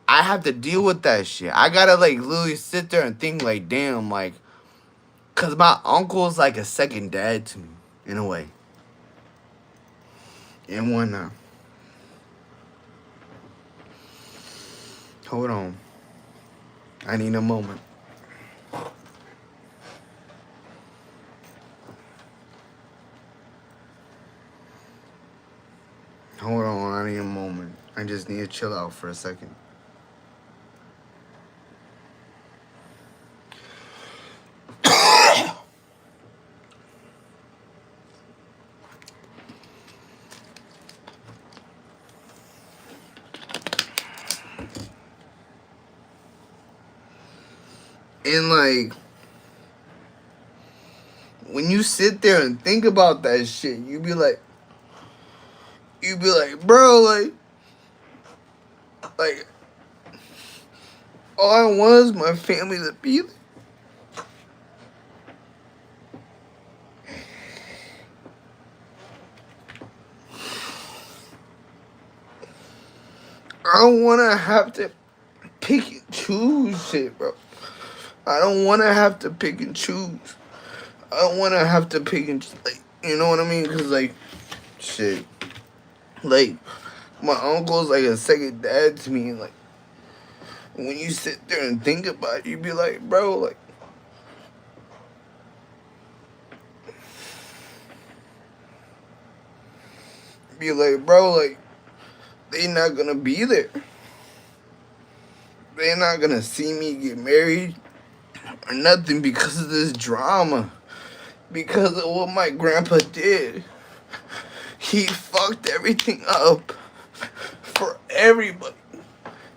I have to deal with that shit. I gotta, like, literally sit there and think, like, damn, like, because my uncle's like a second dad to me, in a way. And whatnot. Hold on. I need a moment. Hold on, I need a moment. I just need to chill out for a second. And, like, when you sit there and think about that shit, you be like, bro, like, all I want is my family to be there. I don't want to have to pick and choose shit, bro. I don't want to have to pick and choose. I don't want to have to pick and, like, you know what I mean? Because, like, shit. Like, my uncle's like a second dad to me. And, like, when you sit there and think about it, you be like, bro, like, be like, bro, like, they not gonna be there. They're not gonna see me get married or nothing because of this drama. Because of what my grandpa did. He fucked everything up for everybody.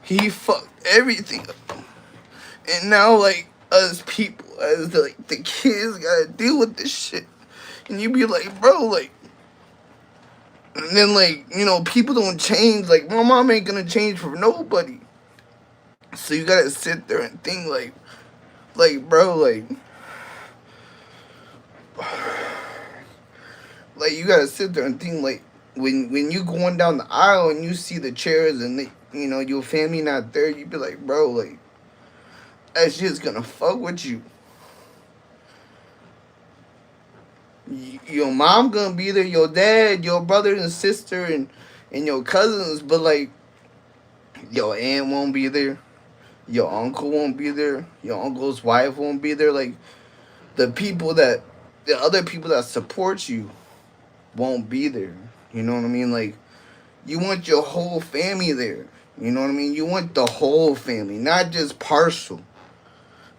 He fucked everything up. And now, like, us people, as the kids, gotta deal with this shit. And you be like, bro, like, and then, like, you know, people don't change. Like, my mom ain't gonna change for nobody. So you gotta sit there and think, like, bro, like, you gotta sit there and think, like, when you going down the aisle and you see the chairs and, they, you know, your family not there, you be like, bro, like, that shit's gonna fuck with you. Your mom gonna be there, your dad, your brother and sister, and your cousins, but, like, your aunt won't be there. Your uncle won't be there. Your uncle's wife won't be there. Like, the other people that support you won't be there. You know what I mean? Like, you want your whole family there. You know what I mean? You want the whole family, not just partial.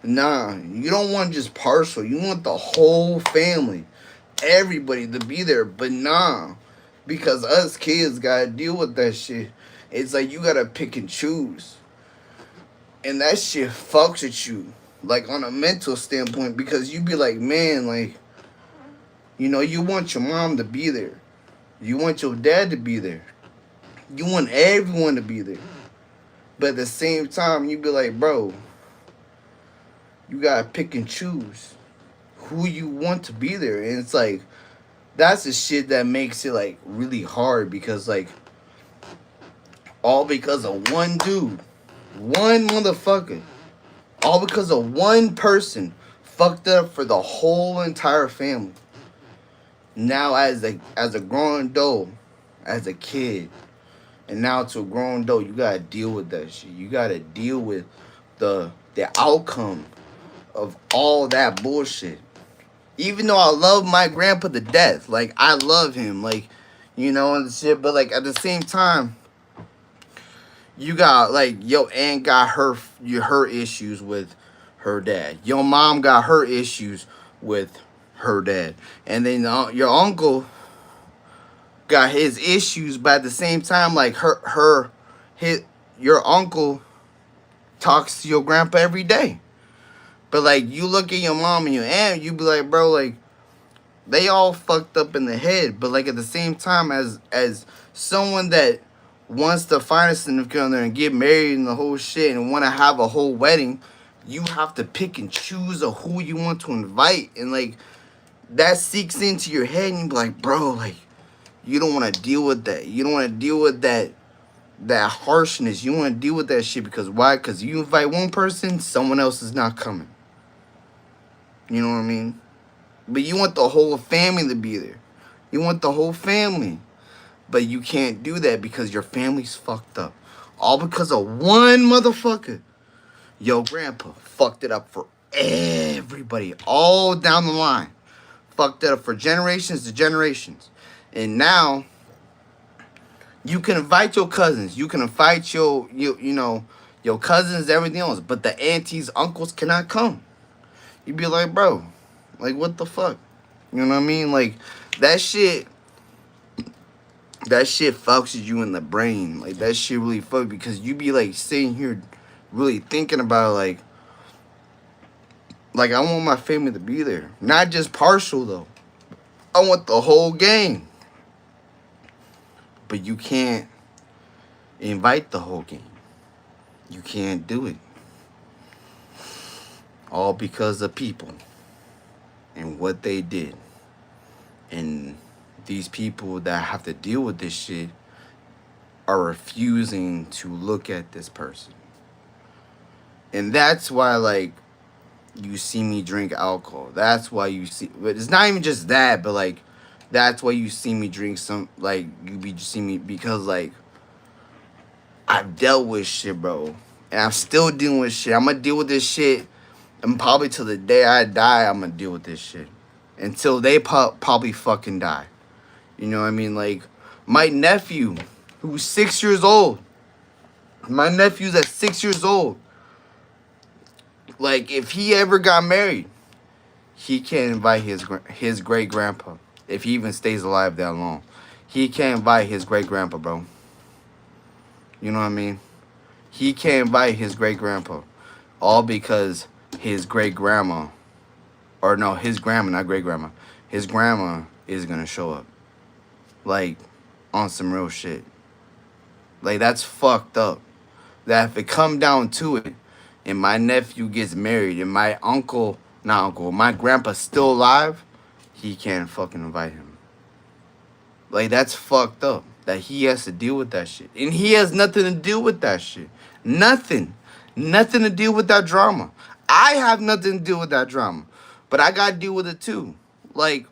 Nah, you don't want just partial. You want the whole family. Everybody to be there. But nah, because us kids gotta deal with that shit. It's like you gotta pick and choose. And that shit fucks with you, like, on a mental standpoint, because you be like, man, like, you know, you want your mom to be there. You want your dad to be there. You want everyone to be there. But at the same time, you be like, bro, you gotta pick and choose who you want to be there. And it's like, that's the shit that makes it, like, really hard, because, like, all because of one dude. One motherfucker. All because of one person fucked up for the whole entire family. Now as a grown adult, as a kid, and now to a grown adult, you gotta deal with that shit. You gotta deal with the the outcome of all that bullshit. Even though I love my grandpa to death, like I love him, like, you know, and shit. But like at the same time, you got like your aunt got her issues with her dad. Your mom got her issues with her dad, and then your uncle got his issues. But at the same time, like your uncle talks to your grandpa every day. But like you look at your mom and your aunt, you be like, bro, like they all fucked up in the head. But like at the same time, as someone that wants to find a significant other and get married and the whole shit and want to have a whole wedding, you have to pick and choose of who you want to invite. And like that seeks into your head and you be like, bro, like you don't want to deal with that. You don't want to deal with that harshness. You want to deal with that shit because why? Because you invite one person, someone else is not coming. You know what I mean? But you want the whole family to be there. You want the whole family. But you can't do that because your family's fucked up. All because of one motherfucker. Yo, grandpa fucked it up for everybody. All down the line. Fucked it up for generations to generations. And now, you can invite your cousins. You can invite your cousins, everything else. But the aunties, uncles cannot come. You'd be like, bro, like, what the fuck? You know what I mean? Like, that shit fucks you in the brain. Like, that shit really fuck because you be, like, sitting here really thinking about, like, I want my family to be there. Not just partial, though. I want the whole gang. But you can't invite the whole gang. You can't do it. All because of people and what they did. And these people that have to deal with this shit are refusing to look at this person. And that's why, like, you see me drink alcohol. That's why you see... But it's not even just that, but, like, that's why you see me drink some... Like, see me... Because, like, I've dealt with shit, bro. And I'm still dealing with shit. I'm gonna deal with this shit. And probably till the day I die, I'm gonna deal with this shit. Until they probably fucking die. You know what I mean? Like, my nephew, who's 6 years old. My nephew's at 6 years old. Like, if he ever got married, he can't invite his great-grandpa. If he even stays alive that long. He can't invite his great-grandpa, bro. You know what I mean? He can't invite his great-grandpa. All because his great-grandma... Or no, his grandma, not great-grandma. His grandma is gonna show up. Like, on some real shit. Like, that's fucked up. That if it come down to it, and my nephew gets married, and my my grandpa's still alive, he can't fucking invite him. Like, that's fucked up. That he has to deal with that shit. And he has nothing to do with that shit. Nothing. Nothing to do with that drama. I have nothing to do with that drama. But I gotta deal with it too. Like,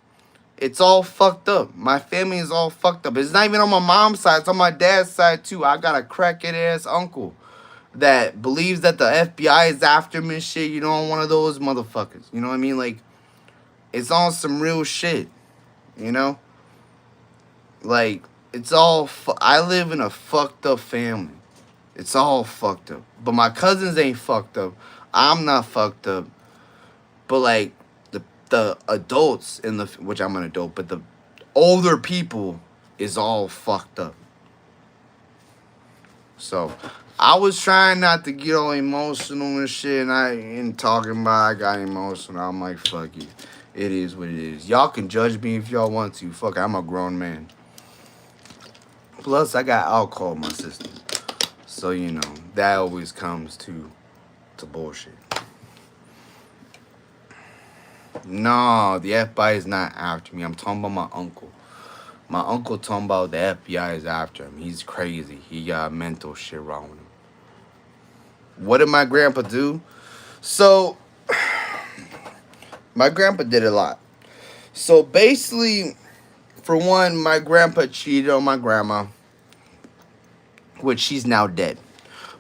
it's all fucked up. My family is all fucked up. It's not even on my mom's side. It's on my dad's side too. I got a crackhead-ass uncle that believes that the FBI is after him and shit. You know, one of those motherfuckers. You know what I mean? Like, it's on some real shit. You know? Like, it's all... I live in a fucked up family. It's all fucked up. But my cousins ain't fucked up. I'm not fucked up. But, like, the adults in the... Which I'm an adult. But the older people is all fucked up. So, I was trying not to get all emotional and shit. And I ain't talking about I got emotional. I'm like, fuck you. It is what it is. Y'all can judge me if y'all want to. Fuck, I'm a grown man. Plus, I got alcohol in my system. So, you know, that always comes to bullshit. No, the FBI is not after me. I'm talking about my uncle. My uncle talking about the FBI is after him. He's crazy. He got mental shit wrong with him. What did my grandpa do? So, my grandpa did a lot. So, basically, for one, my grandpa cheated on my grandma, which she's now dead.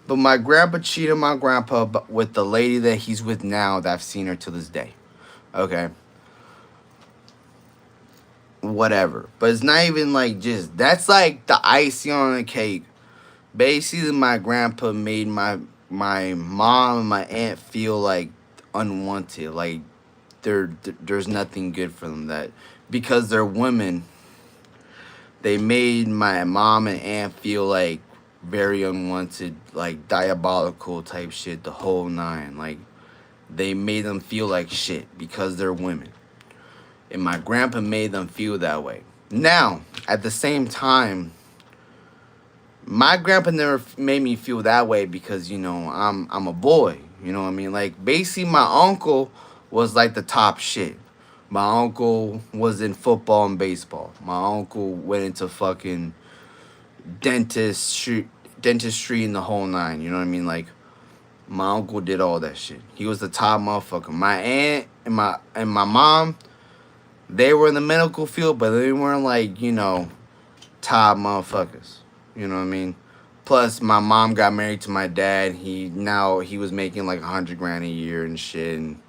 But my grandpa cheated my grandpa with the lady that he's with now that I've seen her to this day. Okay. Whatever. But it's not even like just that's like the icing on the cake. Basically my grandpa made my mom and my aunt feel like unwanted. Like there's nothing good for them, that because they're women, they made my mom and aunt feel like very unwanted, like diabolical type shit, the whole nine. Like they made them feel like shit because they're women. And my grandpa made them feel that way. Now, at the same time, my grandpa never made me feel that way because, you know, I'm a boy. You know what I mean? Like basically my uncle was like the top shit. My uncle was in football and baseball. My uncle went into fucking dentistry, dentistry in the whole nine. You know what I mean? Like my uncle did all that shit. He was the top motherfucker. My aunt and my mom, they were in the medical field, but they weren't like, you know, top motherfuckers. You know what I mean? Plus, my mom got married to my dad. He was making like 100 grand a year and shit, and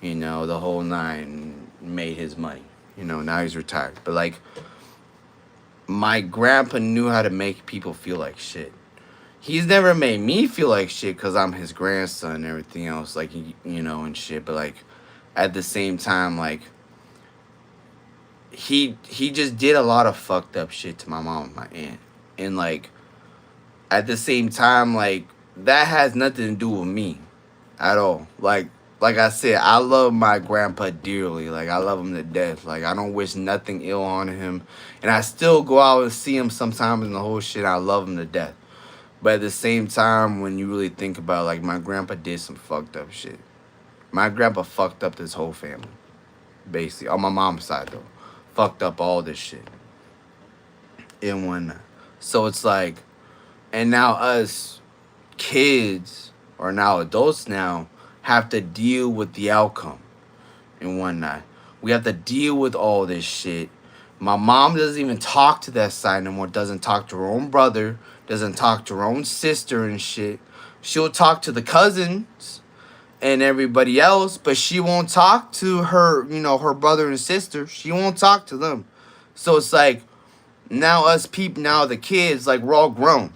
you know the whole nine, made his money. You know, now he's retired. But like, my grandpa knew how to make people feel like shit. He's never made me feel like shit because I'm his grandson and everything else, like, you know, and shit. But like, at the same time, like, he just did a lot of fucked up shit to my mom and my aunt, and like, at the same time, like, that has nothing to do with me at all. Like I said, I love my grandpa dearly. Like, I love him to death. Like, I don't wish nothing ill on him. And I still go out and see him sometimes and the whole shit. I love him to death. But at the same time, when you really think about it, like, my grandpa did some fucked up shit. My grandpa fucked up this whole family. Basically. On my mom's side, though. Fucked up all this shit. And whatnot. So it's like, and now us kids, or now adults now, have to deal with the outcome and whatnot. We have to deal with all this shit. My mom doesn't even talk to that side no more. Doesn't talk to her own brother. Doesn't talk to her own sister and shit. She'll talk to the cousins and everybody else, but she won't talk to her, you know, her brother and sister. She won't talk to them. So it's like, now us people, now the kids, like, we're all grown.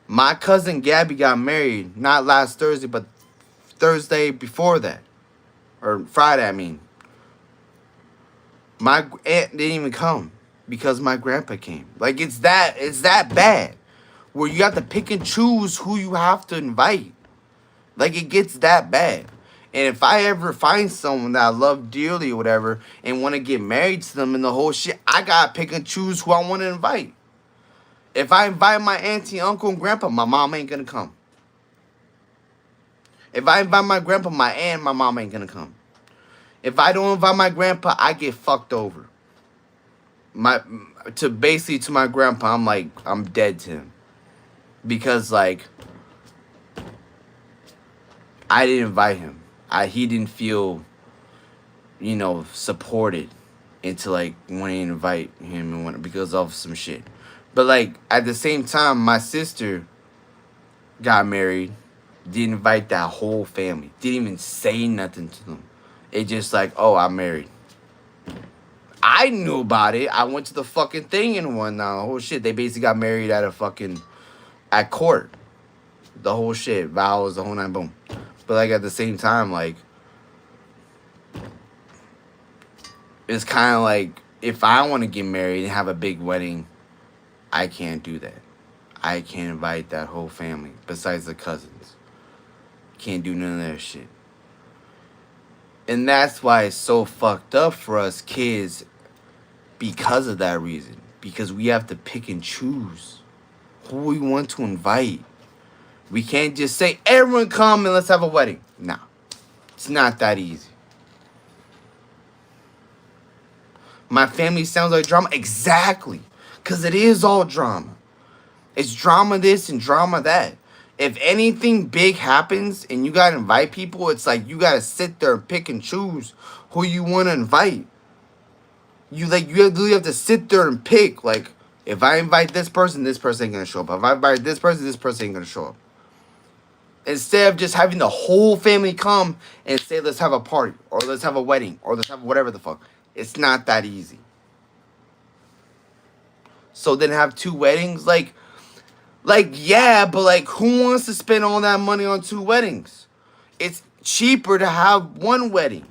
My cousin Gabby got married, not last Thursday, but Thursday before that. Or Friday, I mean. My aunt didn't even come because my grandpa came. Like, it's that bad. Where you have to pick and choose who you have to invite. Like, it gets that bad. And if I ever find someone that I love dearly or whatever and want to get married to them and the whole shit, I gotta pick and choose who I want to invite. If I invite my auntie, uncle, and grandpa, my mom ain't gonna come. If I invite my grandpa, my aunt, my mom ain't gonna come. If I don't invite my grandpa, I get fucked over. To my grandpa, I'm like, I'm dead to him. Because, like, I didn't invite him. He didn't feel, you know, supported into, like, wanting to invite him and because of some shit. But, like, at the same time, my sister got married, didn't invite that whole family, didn't even say nothing to them. It just like, oh, I'm married. I knew about it. I went to the fucking thing and whatnot. The whole shit. They basically got married at court. The whole shit. Vows, the whole nine, boom. But, like, at the same time, like, it's kind of like, if I want to get married and have a big wedding, I can't do that. I can't invite that whole family besides the cousins. Can't do none of that shit. And that's why it's so fucked up for us kids because of that reason. Because we have to pick and choose who we want to invite. We can't just say, everyone come and let's have a wedding. Nah. It's not that easy. My family sounds like drama. Exactly. Because it is all drama. It's drama this and drama that. If anything big happens and you got to invite people, it's like you got to sit there and pick and choose who you want to invite. You really have to sit there and pick. Like, If I invite this person ain't gonna show up. If I invite this person ain't gonna show up. Instead of just having the whole family come and say, let's have a party, or let's have a wedding, or let's have whatever the fuck. It's not that easy. So then have two weddings? Yeah, but like, who wants to spend all that money on two weddings? It's cheaper to have one wedding.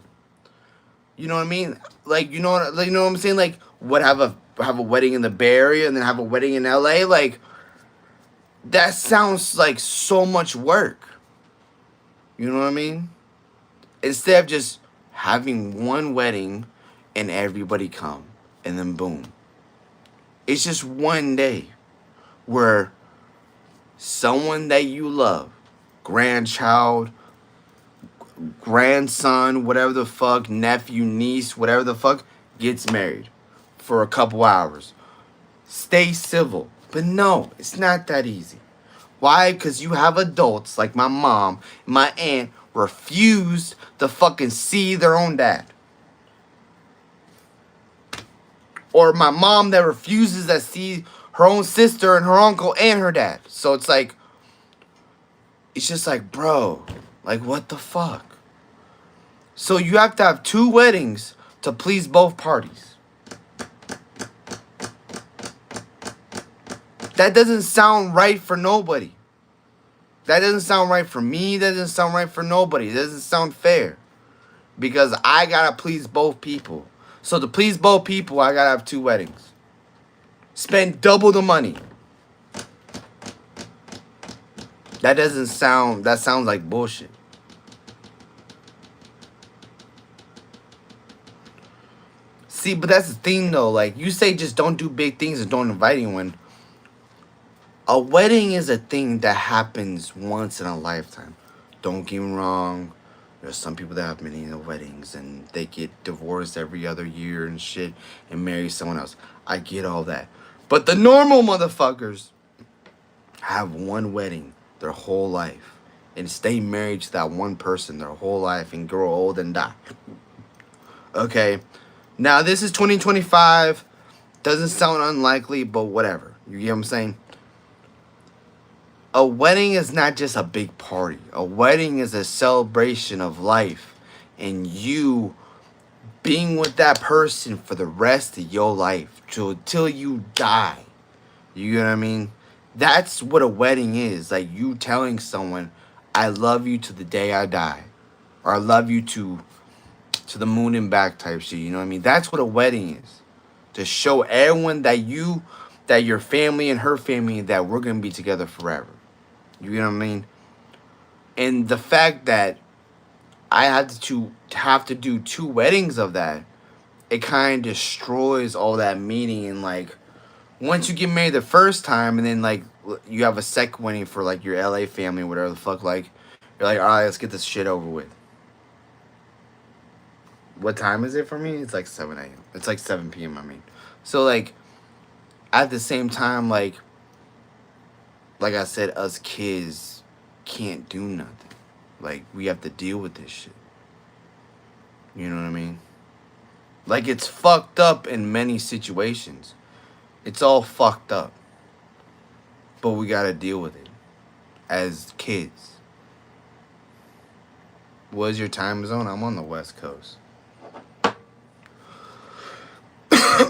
You know what I mean? Like, you know what I'm saying? Like, what, have a wedding in the Bay Area and then have a wedding in LA? Like, that sounds like so much work. You know what I mean? Instead of just having one wedding and everybody come and then boom. It's just one day where someone that you love, grandchild, grandson, whatever the fuck, nephew, niece, whatever the fuck, gets married for a couple hours. Stay civil. But no, it's not that easy. Why? Because you have adults like my mom, my aunt, refused to fucking see their own dad. Or my mom that refuses to see her own sister and her uncle and her dad. So it's like, it's just like, bro, like, what the fuck? So you have to have two weddings to please both parties. That doesn't sound right for nobody. That doesn't sound right for me. That doesn't sound right for nobody. It doesn't sound fair. Because I gotta please both people. So to please both people, I gotta have two weddings. Spend double the money. That sounds like bullshit. See, but that's the thing though. Like, you say just don't do big things and don't invite anyone. A wedding is a thing that happens once in a lifetime. Don't get me wrong. There's some people that have many weddings and they get divorced every other year and shit and marry someone else. I get all that. But the normal motherfuckers have one wedding their whole life and stay married to that one person their whole life and grow old and die. Okay. Now, this is 2025. Doesn't sound unlikely, but whatever. You get what I'm saying? A wedding is not just a big party. A wedding is a celebration of life and you being with that person for the rest of your life till you die. You get what I mean? That's what a wedding is. Like, you telling someone, I love you to the day I die. Or I love you to the moon and back type shit. You know what I mean? That's what a wedding is. To show everyone that your family and her family, that we're going to be together forever. You know what I mean? And the fact that I have to do two weddings of that, it kind of destroys all that meaning. And like, once you get married the first time and then like you have a second wedding for like your LA family or whatever the fuck, like, you're like, all right, let's get this shit over with. What time is it for me? It's like 7 a.m. It's like 7 p.m. I mean. So like, at the same time, like I said, us kids can't do nothing. Like, we have to deal with this shit. You know what I mean? Like, it's fucked up in many situations. It's all fucked up. But we gotta deal with it as kids. What is your time zone? I'm on the West Coast.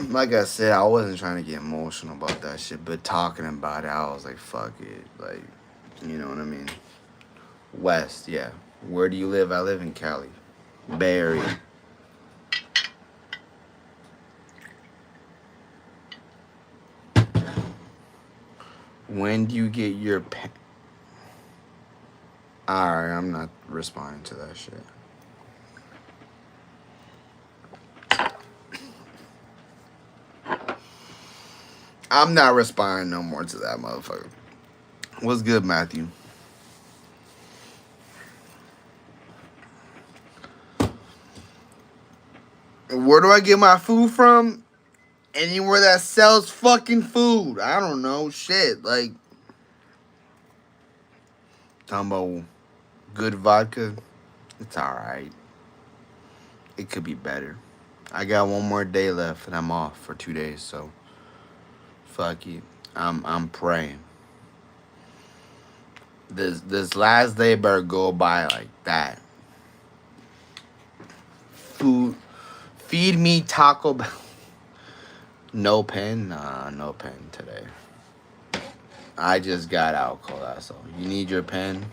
Like I said, I wasn't trying to get emotional about that shit, but talking about it, I was like, fuck it. Like, you know what I mean? West, yeah. Where do you live? I live in Cali. Bay Area. When do you get your Alright, I'm not responding to that shit. I'm not responding no more to that motherfucker. What's good, Matthew? Where do I get my food from? Anywhere that sells fucking food. I don't know. Shit. Like, talking about good vodka. It's alright. It could be better. I got one more day left and I'm off for 2 days, so Fuck it. I'm praying. This last day better go by like that. Food, feed me Taco Bell. No pen, nah, no pen today. I just got alcohol. That's all. You need your pen.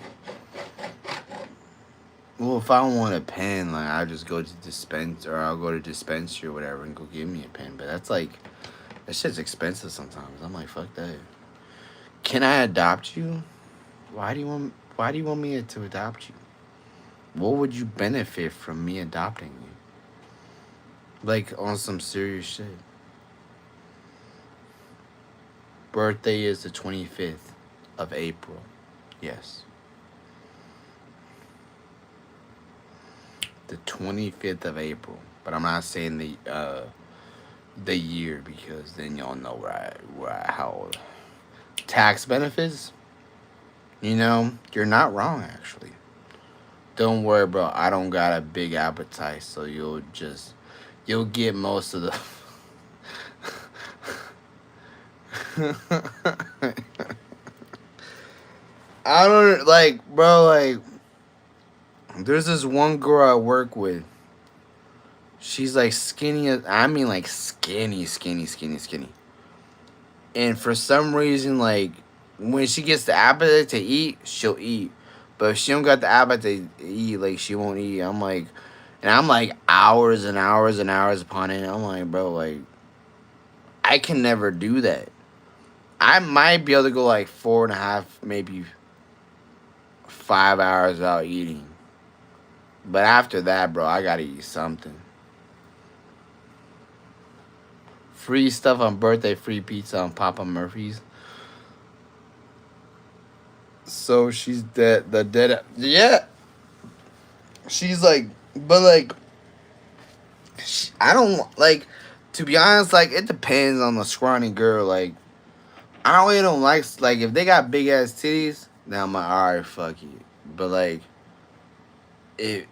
Well, if I want a pen, like I just go to dispense or I'll go to dispensary or whatever and go give me a pen. But that's like that shit's expensive sometimes. I'm like, fuck that. Can I adopt you? Why do you want me to adopt you? What would you benefit from me adopting you? Like on some serious shit. Birthday is the 25th of April. Yes. The 25th of April. But I'm not saying the year because then y'all know how old. Tax benefits? You know, you're not wrong actually. Don't worry, bro. I don't got a big appetite, so you'll get most of the I don't like, bro, like there's this one girl I work with. She's like skinny I mean like skinny. And for some reason, like when she gets the appetite to eat, she'll eat. But if she don't got the appetite to eat, like she won't eat. I'm like hours and hours and hours upon it. I'm like, bro, like I can never do that. I might be able to go like 4.5, maybe 5 hours without eating. But after that, bro, I gotta eat something. Free stuff on birthday, free pizza on Papa Murphy's. So she's dead. The dead. Yeah. She's like, but like, I don't like. To be honest, like it depends on the scrawny girl. Like, I really don't like if they got big ass titties. Then I'm like, all right, fuck you. But like, if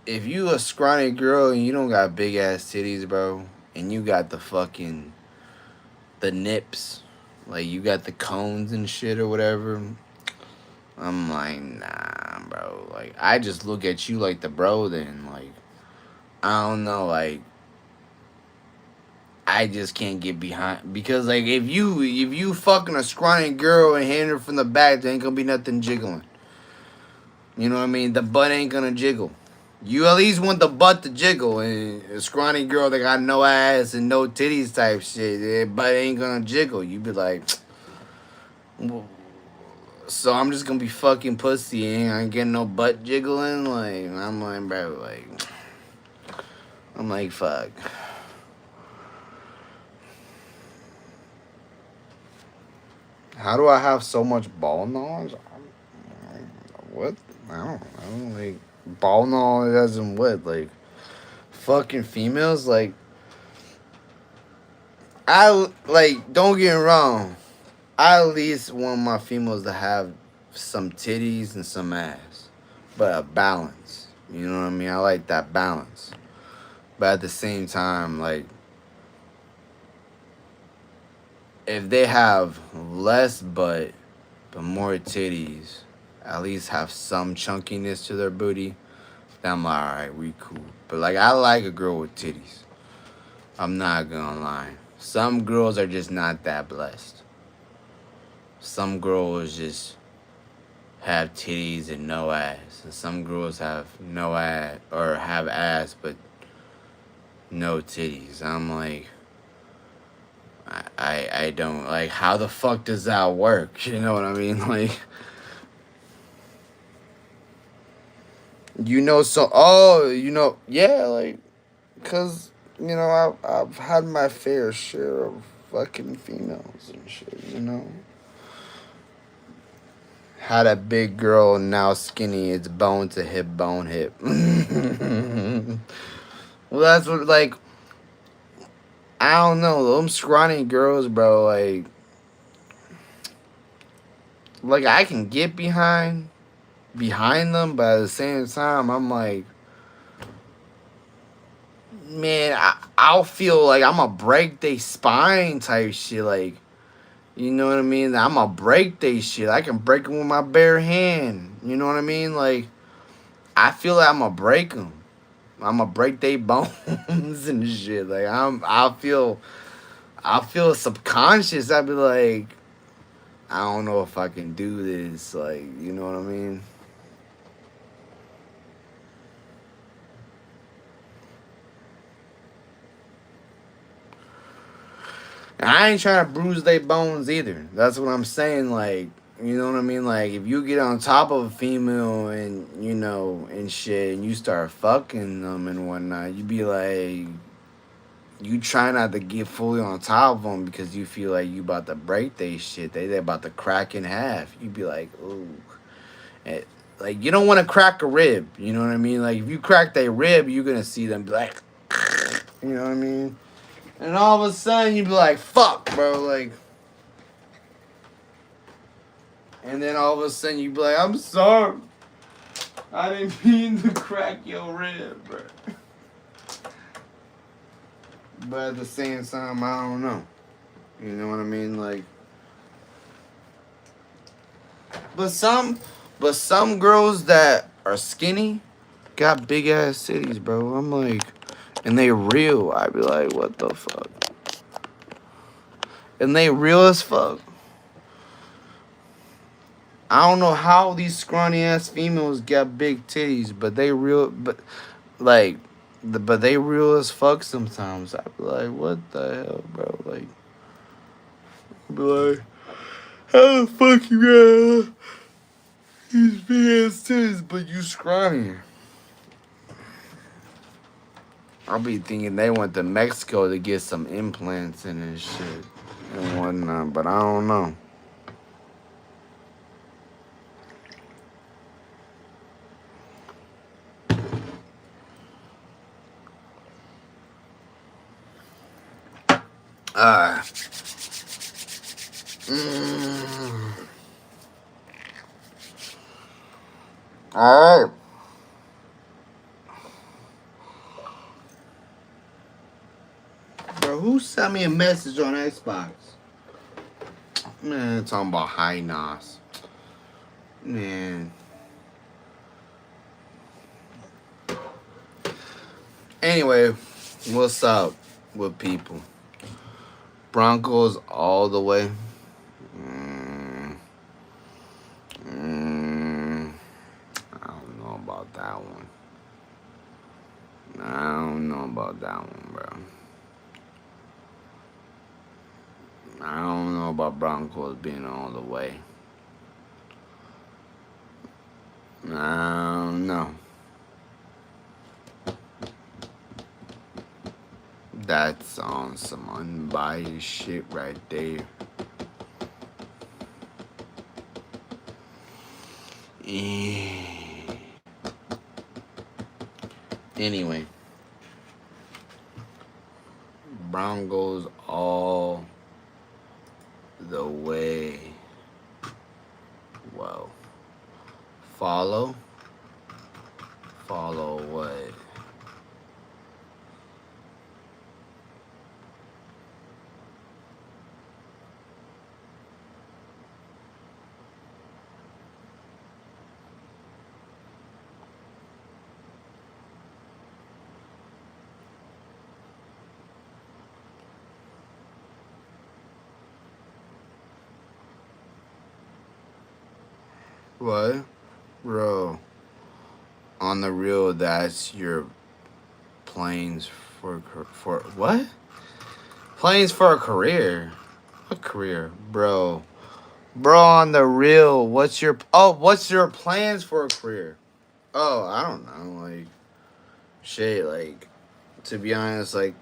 you a scrawny girl and you don't got big ass titties, bro, and you got the nips, like you got the cones and shit or whatever. I'm like, nah, bro. Like, I just look at you like the bro then. Like, I don't know. Like, I just can't get behind. Because, like, if you fucking a scrawny girl and hitting her from the back, there ain't gonna be nothing jiggling. You know what I mean? The butt ain't gonna jiggle. You at least want the butt to jiggle. And a scrawny girl that got no ass and no titties type shit, their butt ain't gonna jiggle. You be like, well, so I'm just gonna be fucking pussy and I ain't getting no butt jiggling. Like I'm like, bro, like I'm like, fuck. How do I have so much ball knowledge? What? I don't like ball knowledge as in what? Like fucking females? Like I like. Don't get me wrong. I at least want my females to have some titties and some ass, but a balance. You know what I mean? I like that balance. But at the same time, like, if they have less butt but more titties, at least have some chunkiness to their booty, then I'm like, alright, we cool. But, like, I like a girl with titties. I'm not gonna lie. Some girls are just not that blessed. Some girls just have titties and no ass. And some girls have no ass, or have ass but no titties. I'm like, I don't, like, how the fuck does that work? You know what I mean? Like, yeah, like, because, I've had my fair share of fucking females and shit, you know? Had a big girl, now skinny, it's bone to hip, bone hip. Well, that's what, like, I don't know, them scrawny girls, bro, like I can get behind them, but at the same time, I'm like, man, I'll feel like I'm a break their spine type shit, like, You know what I mean? I'ma break they shit. I can break them with my bare hand. You know what I mean? Like, I feel like I'ma break them. I'ma break they bones and shit. Like, I feel subconscious. I'd be like, I don't know if I can do this. Like, you know what I mean? And I ain't trying to bruise their bones either. That's what I'm saying. Like, you know what I mean? Like, if you get on top of a female and, you know, and shit, and you start fucking them and whatnot, you be like, you try not to get fully on top of them because you feel like you about to break they shit. They about to crack in half. You be like, ooh. And, like, you don't want to crack a rib. You know what I mean? Like, if you crack their rib, you're going to see them be like, you know what I mean? And all of a sudden, you be like, fuck, bro. Like, and then all of a sudden, you be like, I'm sorry. I didn't mean to crack your rib, bro. But at the same time, I don't know. You know what I mean? Like, but some girls that are skinny got big ass titties, bro. I'm like, and they real. I be like, what the fuck? And they real as fuck. I don't know how these scrawny ass females got big titties, but they real. But like, but they real as fuck sometimes. I be like, what the hell, bro? Like, I be like, how the fuck you got these big ass titties, but you scrawny? I'll be thinking they went to Mexico to get some implants in and shit and whatnot, but I don't know. Uh, mm, all right. Bro, who sent me a message on Xbox? Man, talking about high NOS. Man. Anyway, what's up with people? Broncos all the way. I don't know about that one. I don't know about that one, bro. I don't know about Broncos being all the way. I don't know. That's on some unbiased shit right there. Anyway, Broncos all the way. Whoa. Follow what? What? Bro, on the real, that's your planes for what? Planes for a career? What career, bro? Bro, on the real, what's your plans for a career? Oh, I don't know, like shit, like to be honest, like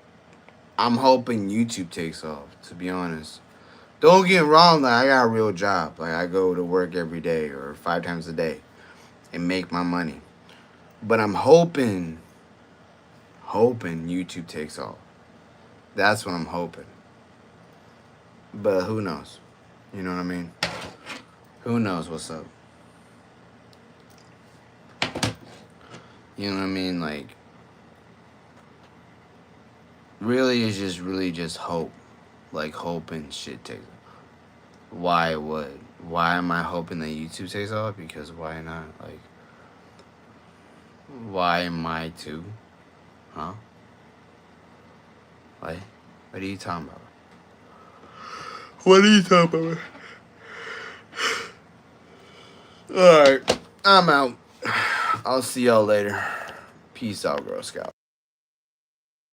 I'm hoping YouTube takes off. To be honest, don't get me wrong, like I got a real job. Like I go to work every day or 5 times a day and make my money. But I'm hoping YouTube takes off. That's what I'm hoping. But who knows? You know what I mean? Who knows what's up? You know what I mean? Like, really, it's just really just hope. Like, hoping shit takes off. Why would? Why am I hoping that YouTube takes off? Because why not? Like, why am I too? Huh? What? What are you talking about? What are you talking about? Alright, I'm out. I'll see y'all later. Peace out, Girl Scout.